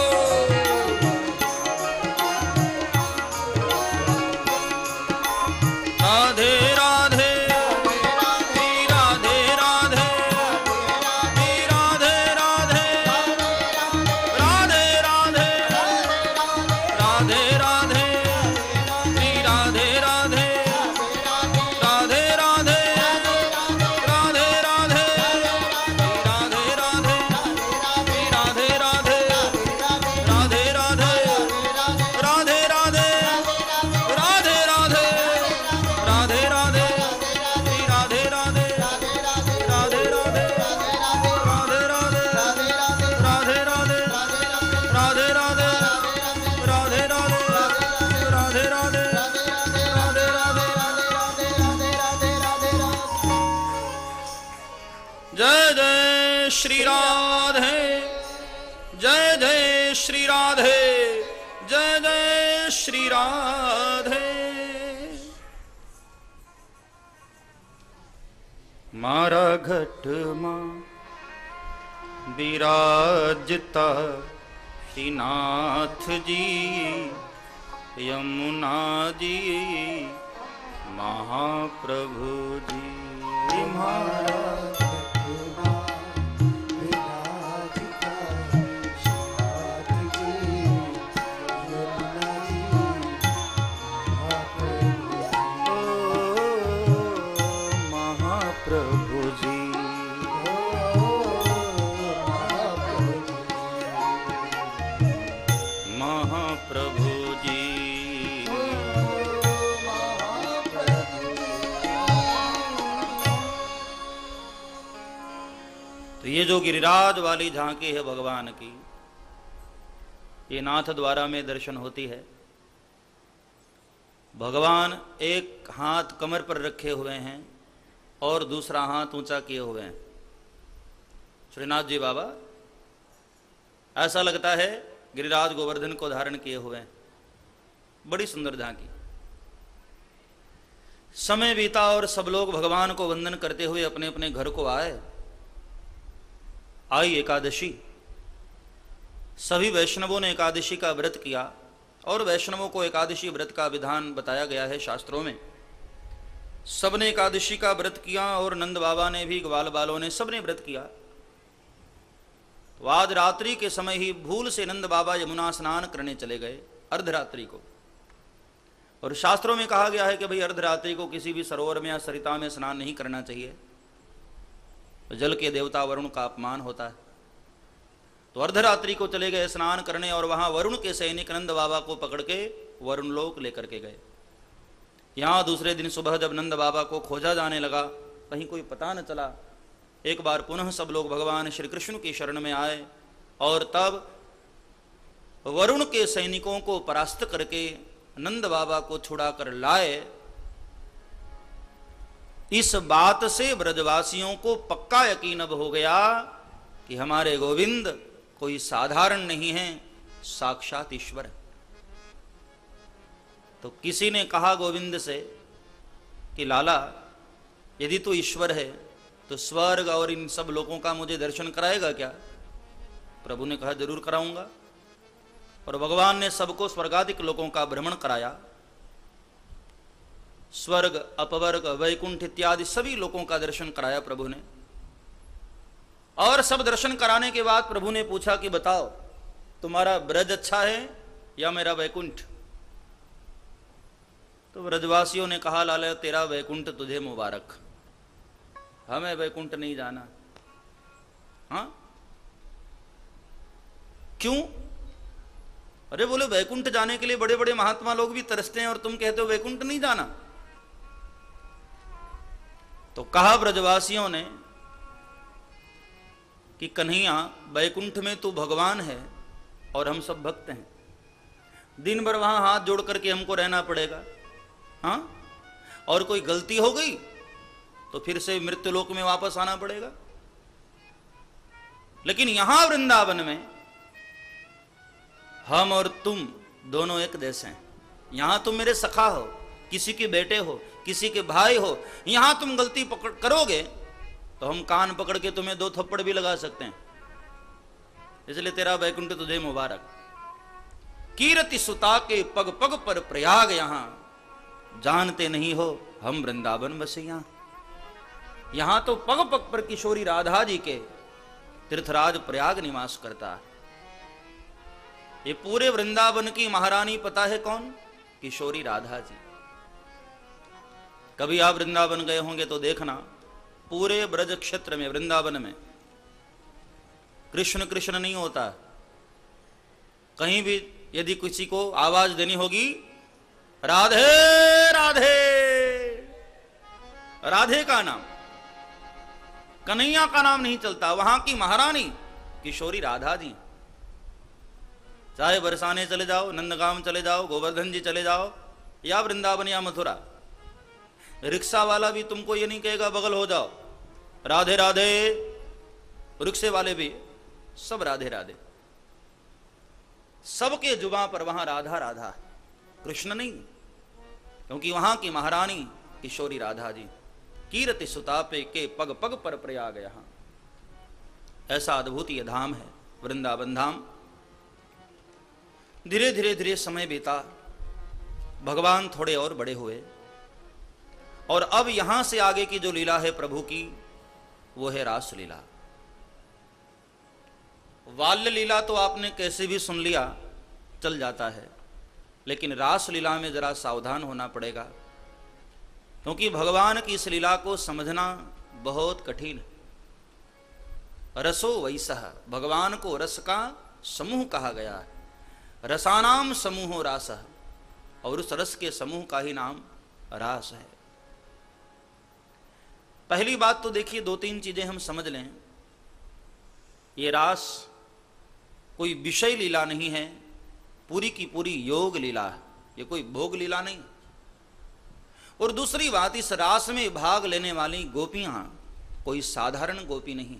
राधे राधे राधे राधे राधे राधे राधे राधे राधे राधे राधे श्री राधे राधे राधे राधे राधे राधे राधे राधे श्री राधे राधे राधे राधे राधे राधे राधे राधे राधे राधे श्री राधे राधे राधे राधे राधे राधे राधे राधे राधे राधे राधे राधे राधे राधे राधे राधे। जय जय श्री राधे जय जय श्री राधे जय जय श्री राधे। मारा घटमा विराजता श्रीनाथ जी यमुना जी महाप्रभु जी। मारा महाप्रभु जी। महाप्रभु जी। तो ये जो गिरिराज वाली झांकी है भगवान की, ये नाथ द्वारा में दर्शन होती है। भगवान एक हाथ कमर पर रखे हुए हैं और दूसरा हाथ ऊंचा किए हुए हैं। श्रीनाथ जी बाबा ऐसा लगता है गिरिराज गोवर्धन को धारण किए हुए हैं। बड़ी सुंदर झांकी। समय बीता और सब लोग भगवान को वंदन करते हुए अपने अपने घर को आए। आई एकादशी। सभी वैष्णवों ने एकादशी का व्रत किया और वैष्णवों को एकादशी व्रत का विधान बताया गया है शास्त्रों में। सबने एकादशी का व्रत किया और नंद बाबा ने भी, ग्वाल बालों ने, सबने व्रत किया। तो आज रात्रि के समय ही भूल से नंद बाबा यमुना स्नान करने चले गए अर्धरात्रि को। और शास्त्रों में कहा गया है कि भाई अर्धरात्रि को किसी भी सरोवर में या सरिता में स्नान नहीं करना चाहिए, जल के देवता वरुण का अपमान होता है। तो अर्धरात्रि को चले गए स्नान करने और वहां वरुण के सैनिक नंद बाबा को पकड़ के वरुण लोक लेकर के गए। यहां दूसरे दिन सुबह जब नंद बाबा को खोजा जाने लगा, कहीं कोई पता न चला। एक बार पुनः सब लोग भगवान श्री कृष्ण की शरण में आए और तब वरुण के सैनिकों को परास्त करके नंद बाबा को छुड़ा कर लाए। इस बात से ब्रजवासियों को पक्का यकीन अब हो गया कि हमारे गोविंद कोई साधारण नहीं है, साक्षात ईश्वर है। तो किसी ने कहा गोविंद से कि लाला, यदि तू ईश्वर है तो स्वर्ग और इन सब लोगों का मुझे दर्शन कराएगा क्या? प्रभु ने कहा जरूर कराऊंगा। और भगवान ने सबको स्वर्गादिक लोगों का भ्रमण कराया। स्वर्ग, अपवर्ग, वैकुंठ इत्यादि सभी लोगों का दर्शन कराया प्रभु ने। और सब दर्शन कराने के बाद प्रभु ने पूछा कि बताओ, तुम्हारा ब्रज अच्छा है या मेरा वैकुंठ? तो ब्रजवासियों ने कहा लाला तेरा वैकुंठ तुझे मुबारक, हमें वैकुंठ नहीं जाना। हाँ, क्यों? अरे बोले वैकुंठ जाने के लिए बड़े बड़े महात्मा लोग भी तरसते हैं और तुम कहते हो वैकुंठ नहीं जाना। तो कहा ब्रजवासियों ने कि कन्हैया वैकुंठ में तू भगवान है और हम सब भक्त हैं, दिन भर वहां हाथ जोड़ करके हमको रहना पड़ेगा। हाँ, और कोई गलती हो गई तो फिर से मृत्युलोक में वापस आना पड़ेगा। लेकिन यहां वृंदावन में हम और तुम दोनों एक जैसे हैं। यहां तुम मेरे सखा हो, किसी के बेटे हो, किसी के भाई हो। यहां तुम गलती पकड़ करोगे तो हम कान पकड़ के तुम्हें 2 थप्पड़ भी लगा सकते हैं। इसलिए तेरा वैकुंठ तुझे मुबारक। कीरति सुता के पग पग पर प्रयाग, यहां जानते नहीं हो हम वृंदावन बसे। यहां तो पग पग पर किशोरी राधा जी के तीर्थराज प्रयाग निवास करता है। ये पूरे वृंदावन की महारानी पता है कौन? किशोरी राधा जी। कभी आप वृंदावन गए होंगे तो देखना, पूरे ब्रज क्षेत्र में, वृंदावन में कृष्ण कृष्ण नहीं होता। कहीं भी यदि किसी को आवाज देनी होगी राधे राधे, राधे का नाम, कन्हैया का नाम नहीं चलता। वहां की महारानी किशोरी राधा जी। चाहे बरसाने चले जाओ, नंदगांव चले जाओ, गोवर्धन जी चले जाओ, या वृंदावन या मथुरा, रिक्शा वाला भी तुमको ये नहीं कहेगा बगल हो जाओ राधे राधे। रिक्शे वाले भी सब राधे राधे। सबके जुबां पर वहां राधा राधा, कृष्ण नहीं, क्योंकि वहां की महारानी किशोरी राधा जी। कीरति सुतापे के पग पग पर प्रयाग, यहां ऐसा अद्भुत ये धाम है वृंदावन धाम। धीरे धीरे धीरे समय बीता, भगवान थोड़े और बड़े हुए, और अब यहां से आगे की जो लीला है प्रभु की, वो है रास लीला। बाल्य लीला तो आपने कैसे भी सुन लिया, चल जाता है, लेकिन रास लीला में जरा सावधान होना पड़ेगा, क्योंकि भगवान की इस लीला को समझना बहुत कठिन है। रसो वैसा, भगवान को रस का समूह कहा गया है। रसानाम समूहो रास, और उस रस के समूह का ही नाम रास है। पहली बात तो देखिए, 2-3 चीजें हम समझ लें। ये रास कोई विषय लीला नहीं है, पूरी की पूरी योग लीला है, ये कोई भोग लीला नहीं। और दूसरी बात, इस रास में भाग लेने वाली गोपियां कोई साधारण गोपी नहीं।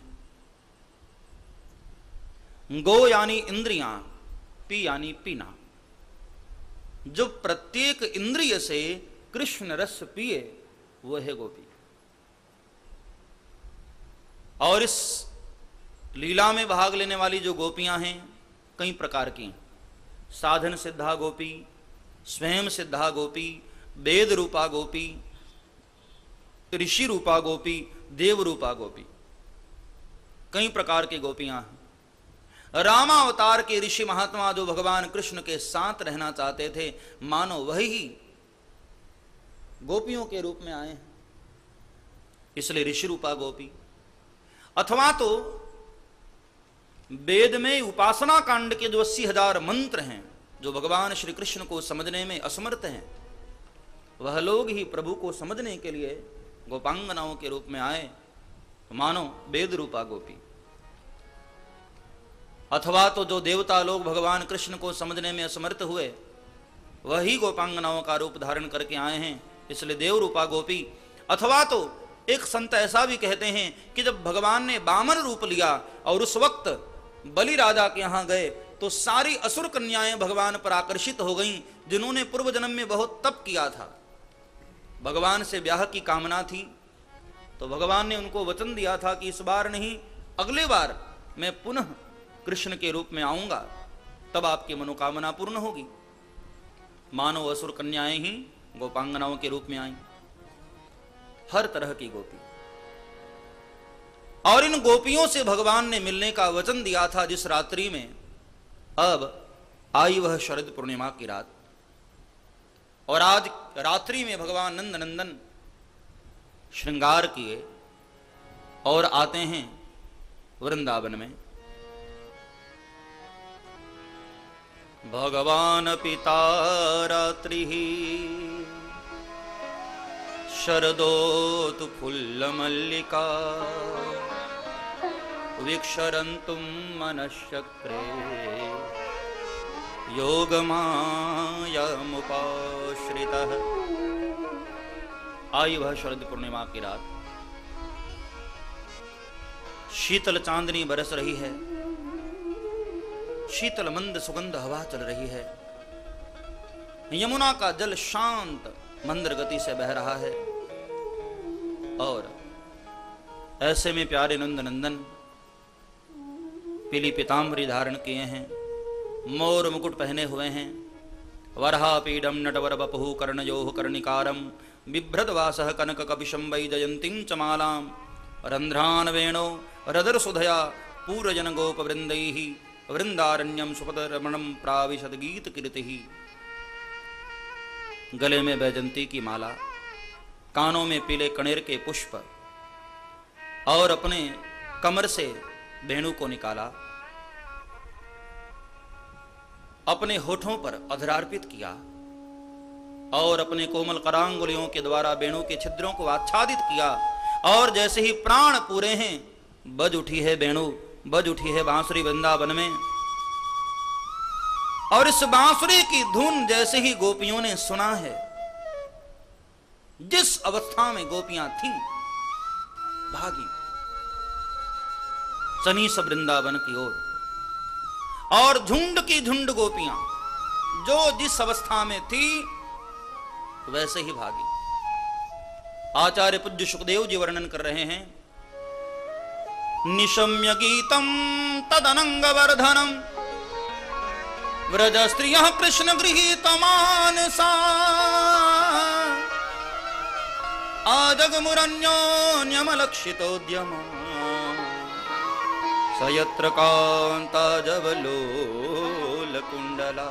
गो यानी इंद्रियां, पी यानी पीना। जो प्रत्येक इंद्रिय से कृष्ण रस पिए वो है गोपी। और इस लीला में भाग लेने वाली जो गोपियां हैं कई प्रकार की, साधन सिद्धा गोपी, स्वयं सिद्धा गोपी, वेद रूपा गोपी, ऋषि रूपा गोपी, देव रूपा गोपी, कई प्रकार की गोपियां हैं। रामावतार के ऋषि महात्मा जो भगवान कृष्ण के साथ रहना चाहते थे, मानो वही गोपियों के रूप में आए हैं, इसलिए ऋषि रूपा गोपी। अथवा तो वेद में उपासना कांड के जो 80,000 मंत्र हैं, जो भगवान श्री कृष्ण को समझने में असमर्थ हैं, वह लोग ही प्रभु को समझने के लिए गोपांगनाओं के रूप में आए, तो मानो वेद रूपा गोपी। अथवा तो जो देवता लोग भगवान कृष्ण को समझने में असमर्थ हुए, वही गोपांगनाओं का रूप धारण करके आए हैं, इसलिए देव रूपा गोपी। अथवा तो एक संत ऐसा भी कहते हैं कि जब भगवान ने वामन रूप लिया और उस वक्त बलि राजा के यहां गए, तो सारी असुर कन्याएं भगवान पर आकर्षित हो गईं, जिन्होंने पूर्व जन्म में बहुत तप किया था, भगवान से ब्याह की कामना थी। तो भगवान ने उनको वचन दिया था कि इस बार नहीं, अगले बार मैं पुनः कृष्ण के रूप में आऊंगा, तब आपकी मनोकामना पूर्ण होगी। मानो असुर कन्याएं ही गोपांगनाओं के रूप में आई, हर तरह की गोपी। और इन गोपियों से भगवान ने मिलने का वचन दिया था जिस रात्रि में। अब आई वह शरद पूर्णिमा की रात, और आज रात्रि में भगवान नंद नंदन श्रृंगार किए और आते हैं वृंदावन में। भगवान पिता रात्रिः शरदोतु फुल्लमल्लिका वीक्षरन्तुं मनश्चक्रे योगमायामुपाश्रितः। आई वह शरद पूर्णिमा की रात, शीतल चांदनी बरस रही है, शीतल मंद सुगंध हवा चल रही है, यमुना का जल शांत मंद गति से बह रहा है। और ऐसे में प्यारे नंद नंदन पीली पीताम्बरी धारण किए हैं, मोर मुकुट पहने हुए हैं, वरहा पीडम नटवर बपहु कर्णयोः कर्णिकारम बिभ्रतवासः कनक कपिशं वैजयन्तीं च मालां रंध्रान वेणो रदर सुधया पूरजन गोप वृंदैः वृंदारण्यम सुपदरमणं प्राविशद गीत कीर्तिः। गले में बैजंती की माला, कानों में पीले कणेर के पुष्प और अपने कमर से वेणु को निकाला, अपने होठों पर अधरार्पित किया और अपने कोमल करांगुलियों के द्वारा वेणु के छिद्रों को आच्छादित किया। और जैसे ही प्राण पूरे हैं, बज उठी है वेणु, बज उठी है बांसुरी वृंदावन में। और इस बांसुरी की धुन जैसे ही गोपियों ने सुना है, जिस अवस्था में गोपियां थीं, भागी सनीस वृंदावन की ओर। और झुंड की झुंड गोपियां जो जिस अवस्था में थी वैसे ही भागी। आचार्य पूज्य सुखदेव जी वर्णन कर रहे हैं, निशम्य गीतम तदनंग वर्धनम व्रज स्त्रियः कृष्ण गृहीत मानसा आजगमुरन्योन्यमलक्षितोद्यम सयत्र कांता जवलोल कुंडला।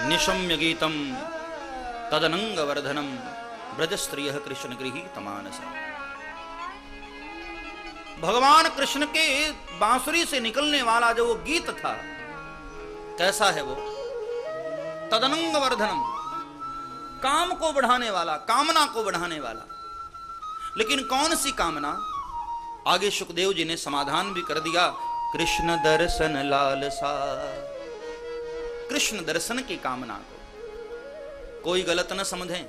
निशम्य गीतम तदनंग वर्धनम ब्रज स्त्रियः कृष्ण गृहीत मानसा। भगवान कृष्ण के बांसुरी से निकलने वाला जो वो गीत था, कैसा है वो? तदनंग वर्धनम, काम को बढ़ाने वाला, कामना को बढ़ाने वाला। लेकिन कौन सी कामना? आगे सुखदेव जी ने समाधान भी कर दिया, कृष्ण दर्शन लालसा। कृष्ण दर्शन की कामना को कोई गलत न समझें।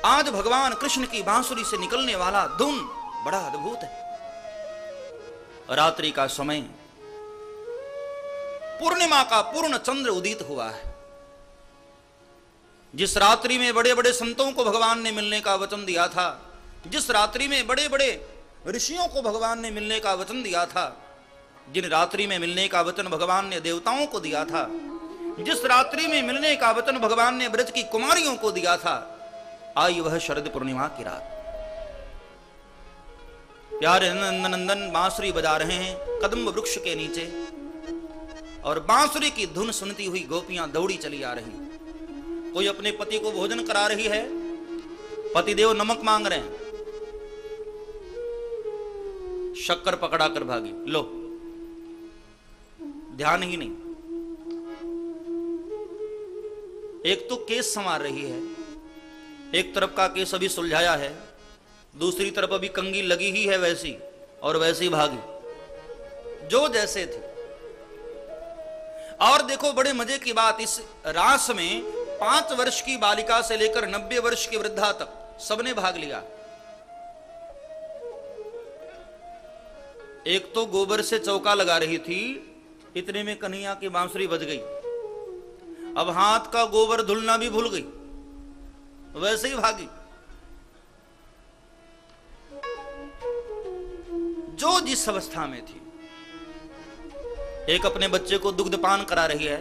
आज भगवान कृष्ण की बांसुरी से निकलने वाला धुन बड़ा अद्भुत है। रात्रि का समय, पूर्णिमा का पूर्ण चंद्र उदित हुआ है। जिस रात्रि में बड़े बड़े संतों को भगवान ने मिलने का वचन दिया था, जिस रात्रि में बड़े बड़े ऋषियों को भगवान ने मिलने का वचन दिया था, जिन रात्रि में मिलने का वचन भगवान ने देवताओं को दिया था, जिस रात्रि में मिलने का वचन भगवान ने ब्रज की कुमारियों को दिया था, आई वह शरद पूर्णिमा की रात। प्यारे नंदन बांसुरी बजा रहे हैं कदम्ब वृक्ष के नीचे, और बांसुरी की धुन सुनती हुई गोपियां दौड़ी चली आ रही। कोई अपने पति को भोजन करा रही है, पतिदेव नमक मांग रहे हैं, शक्कर पकड़ा कर भागी, लो, ध्यान ही नहीं। एक तो केस संवार रही है, एक तरफ का केस अभी सुलझाया है, दूसरी तरफ अभी कंगी लगी ही है वैसी, और वैसी भागी जो जैसे थे। और देखो बड़े मजे की बात, इस रास में 5 वर्ष की बालिका से लेकर 90 वर्ष की वृद्धा तक सबने भाग लिया। एक तो गोबर से चौका लगा रही थी, इतने में कन्हैया की बांसुरी बज गई। अब हाथ का गोबर धुलना भी भूल गई, वैसे ही भागी। जो जिस अवस्था में थी। एक अपने बच्चे को दुग्धपान करा रही है,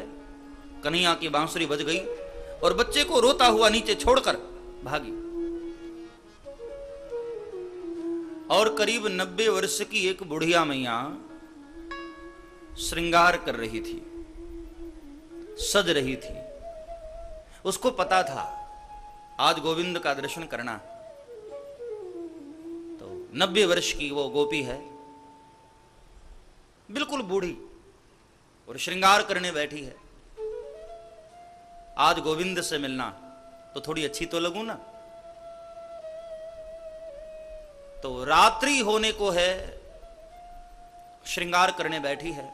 कन्हैया की बांसुरी बज गई और बच्चे को रोता हुआ नीचे छोड़कर भागी। और करीब 90 वर्ष की एक बुढ़िया मैया श्रृंगार कर रही थी, सज रही थी। उसको पता था आज गोविंद का दर्शन करना। तो 90 वर्ष की वो गोपी है, बिल्कुल बूढ़ी, और श्रृंगार करने बैठी है। आज गोविंद से मिलना तो थोड़ी अच्छी तो लगूं ना। तो रात्रि होने को है, श्रृंगार करने बैठी है,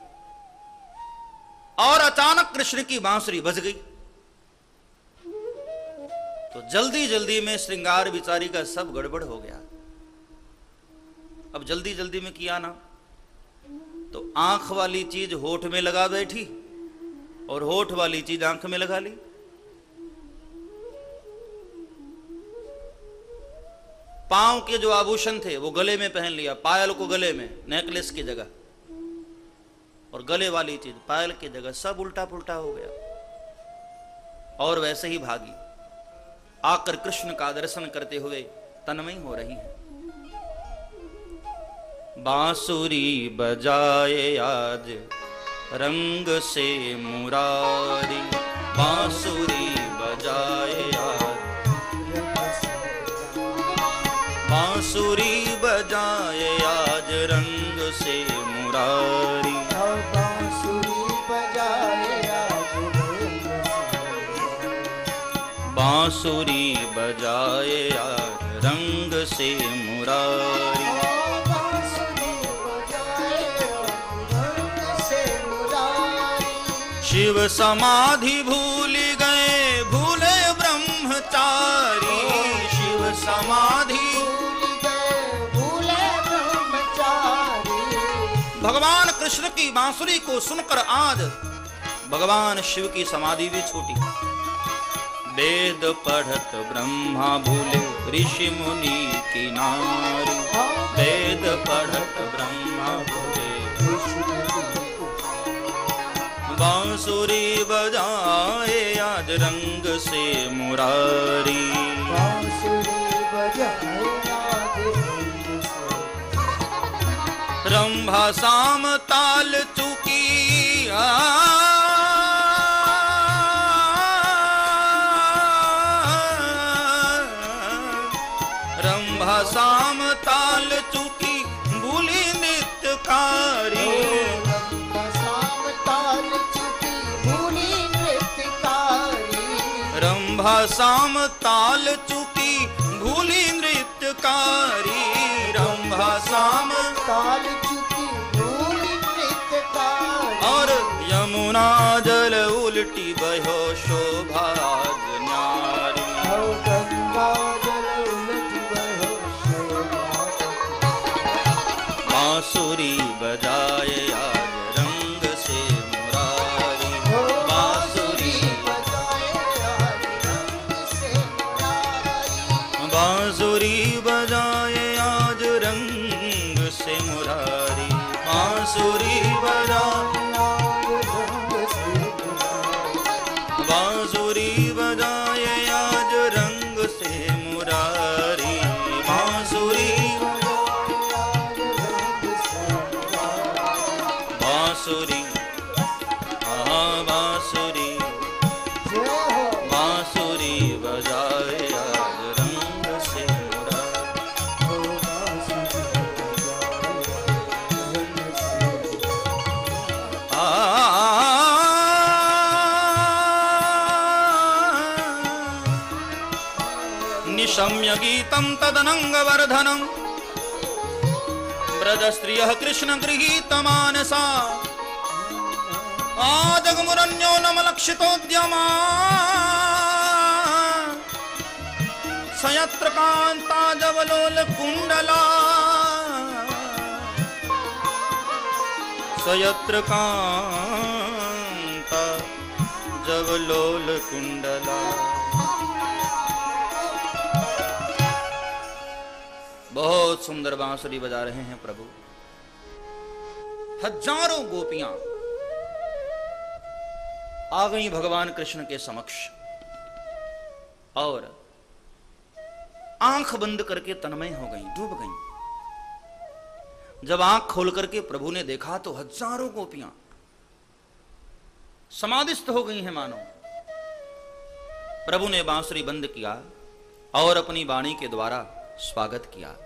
और अचानक कृष्ण की बांसुरी बज गई। तो जल्दी जल्दी में श्रृंगार बिचारी का सब गड़बड़ हो गया। अब जल्दी जल्दी में किया ना, तो आंख वाली चीज होठ में लगा बैठी और होठ वाली चीज आंख में लगा ली। पांव के जो आभूषण थे वो गले में पहन लिया, पायल को गले में, नेकलेस की जगह, और गले वाली चीज पायल की जगह, सब उल्टा पुल्टा हो गया। और वैसे ही भागी आकर कृष्ण का दर्शन करते हुए तन्मयी हो रही है। बांसुरी बजाए आज रंग से मुरारी, बांसुरी बजाए आज, बांसुरी बजाए आज रंग से मुरारी, बांसुरी बजाए आज बांसुरी बजाए आज रंग से मुरारी। शिव समाधि भूल गए भूले ब्रह्मचारी, शिव समाधि भूले ब्रह्मचारी। भगवान कृष्ण की बांसुरी को सुनकर आज भगवान शिव की समाधि भी छूटी। वेद पढ़त ब्रह्मा भूले ऋषि मुनि की नारी, वेद पढ़त ब्रह्मा भूले बांसुरी बजाए आज रंग से मुरारी, बांसुरी बजाए आज रंग से। रंभा साम ताल चुकी रंभा साम ताल चुकी भूली नित्यकारी, रंभा साम ताल चुकी भूली नृत्यकारी, रंभा साम ताल चुकी भूली नृत्यकारी। और यमुना जल उल्टी बहो शोभा आज न्यारी, गंगा जल उलटी बहो शोभा। बांसुरी बजाए आज रंग से मुरारी, बांसुरी बांसुरी बजाए आज रंग से मुरारी, बांसुरी बांसुरी बजाए आज रंग से मुरारी, बांसुरी बांसुरी बांसुरी बांसुरी बजाए आज रंग से निशम्य गीतं तदनंगवर्धनं ब्रजस्त्रियः कृष्ण गृहीतमानसा आजगमुरन्यो नमलक्षितोद्यमा सयत्र कान्ता जवलोल कुण्डला सयत्र कान्ता जवलोल कुण्डला। बहुत सुंदर बांसुरी बजा रहे हैं प्रभु। हजारों गोपियां आ गई भगवान कृष्ण के समक्ष और आंख बंद करके तन्मय हो गई, डूब गई। जब आंख खोल करके प्रभु ने देखा तो हजारों गोपियां समाधिस्थ हो गई हैं मानो। प्रभु ने बांसुरी बंद किया और अपनी वाणी के द्वारा स्वागत किया।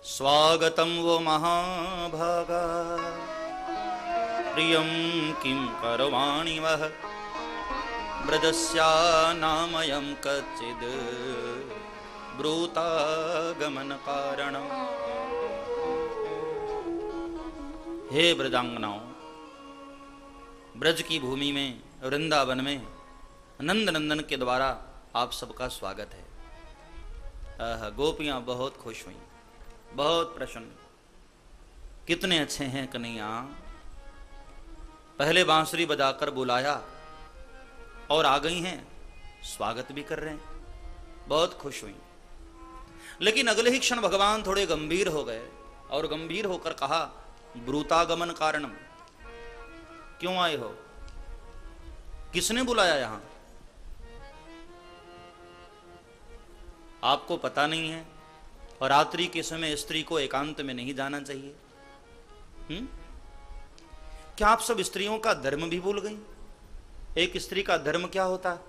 स्वागतम वो महाभागा प्रियम किं करवाणि वह ब्रजस्या नामयं कच्चिद ब्रूतागमन कारण। हे ब्रजांगनाओं, ब्रज की भूमि में वृंदावन में नंद नंदन के द्वारा आप सबका स्वागत है। गोपियां बहुत खुश हुई, बहुत प्रसन्न। कितने अच्छे हैं कन्हैया। पहले बांसुरी बजाकर बुलाया और आ गई हैं, स्वागत भी कर रहे हैं, बहुत खुश हुई। लेकिन अगले ही क्षण भगवान थोड़े गंभीर हो गए और गंभीर होकर कहा, ब्रूतागमन कारणम, क्यों आए हो, किसने बुलाया यहां? आपको पता नहीं है और रात्रि के समय स्त्री को एकांत में नहीं जाना चाहिए? क्या आप सब स्त्रियों का धर्म भी भूल गई? एक स्त्री का धर्म क्या होता?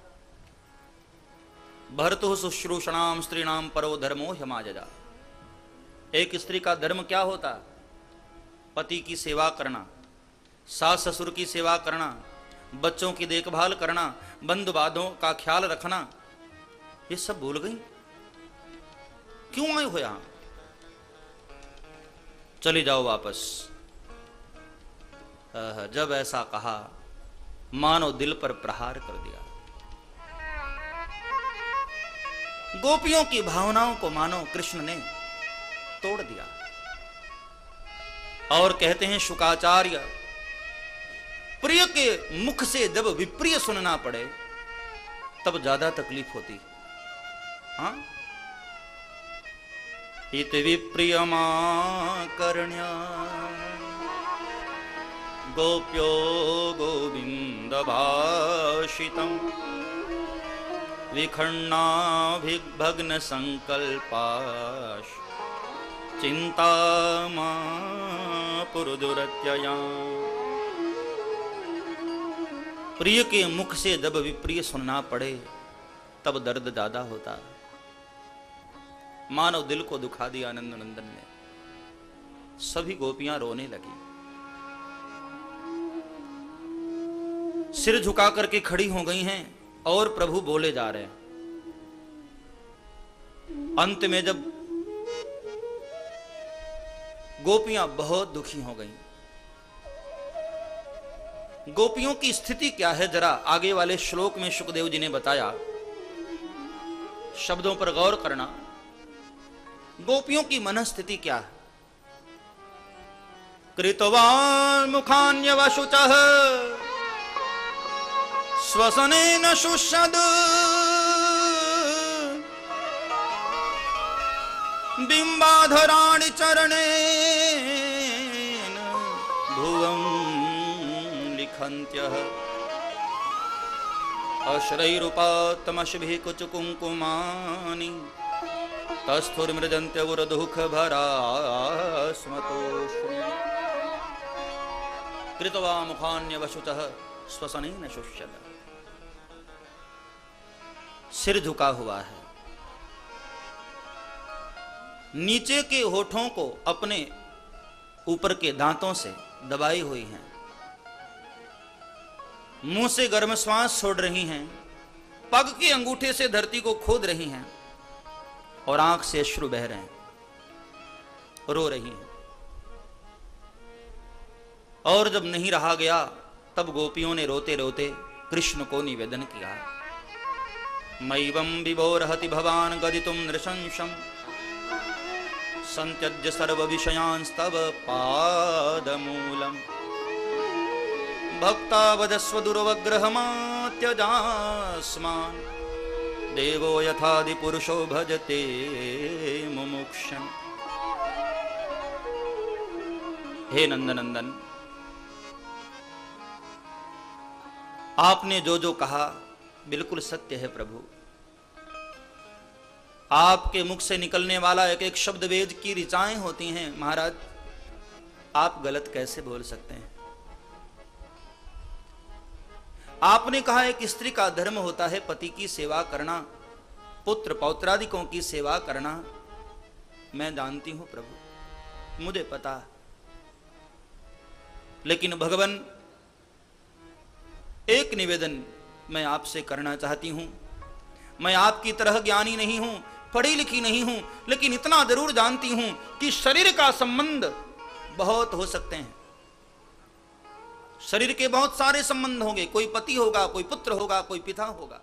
भर्तु शुश्रूषणाम स्त्रीणाम परो धर्मो ह्यमाजजा। एक स्त्री का धर्म क्या होता? पति की सेवा करना, सास ससुर की सेवा करना, बच्चों की देखभाल करना, बंधु बांधों का ख्याल रखना, ये सब भूल गई? क्यों आए हो यहां? चली जाओ वापस। जब ऐसा कहा मानो दिल पर प्रहार कर दिया। गोपियों की भावनाओं को मानो कृष्ण ने तोड़ दिया। और कहते हैं शुकाचार्य, प्रिय के मुख से जब विप्रिय सुनना पड़े तब ज्यादा तकलीफ होती। हाँ, इत विप्रियमा कर्ण्या गोप्यो गोविंद भाषितम विखण्णाभिभग्न संकल्पाश चिंता पुरुदुरत्यया। प्रिय के मुख से जब विप्रिय सुनना पड़े तब दर्द ज्यादा होता। मानव दिल को दुखा दिया आनंद नंदन ने। सभी गोपियां रोने लगी, सिर झुका करके खड़ी हो गई हैं और प्रभु बोले जा रहे हैं। अंत में जब गोपियां बहुत दुखी हो गईं, गोपियों की स्थिति क्या है जरा आगे वाले श्लोक में शुकदेव जी ने बताया। शब्दों पर गौर करना, गोपियों की मनस्थिति क्या है। कृतवान् मुखान्यवशुचः स्वसनेन शुष्यद बिंबाधराणि चरणेन भुवं लिखन्त्यः अश्रैरुपात्तमशभिः कुचकुङ्कुमानि तस्थुर्मृजन्त्यवुरदुःखभरास्मतोष्णि। कृत्वा मुखान्यवशुचः स्वसनेन शुष्यद। सिर झुका हुआ है, नीचे के होठों को अपने ऊपर के दांतों से दबाई हुई हैं, मुंह से गर्म श्वास छोड़ रही हैं, पग के अंगूठे से धरती को खोद रही हैं और आंख से अश्रु बह रहे हैं, रो रही हैं। और जब नहीं रहा गया तब गोपियों ने रोते रोते कृष्ण को निवेदन किया। मैवं विभोरहति भवान गदितुम नृशंसम संत्यज्य सर्व विषयांस्तव पादमूलम भक्तावदस्व दुर्वग्रहमात्यजास्मान् देवो यथादि पुरुषो भजते मुमुक्षम्। हे नंदनंदन, आपने जो जो कहा बिल्कुल सत्य है प्रभु। आपके मुख से निकलने वाला एक एक शब्द वेद की ऋचाएं होती हैं। महाराज आप गलत कैसे बोल सकते हैं? आपने कहा एक स्त्री का धर्म होता है पति की सेवा करना, पुत्र पौत्रादिकों की सेवा करना। मैं जानती हूं प्रभु, मुझे पता, लेकिन भगवान एक निवेदन मैं आपसे करना चाहती हूं। मैं आपकी तरह ज्ञानी नहीं हूं, पढ़ी लिखी नहीं हूं, लेकिन इतना जरूर जानती हूं कि शरीर का संबंध बहुत हो सकते हैं। शरीर के बहुत सारे संबंध होंगे, कोई पति होगा, कोई पुत्र होगा, कोई पिता होगा।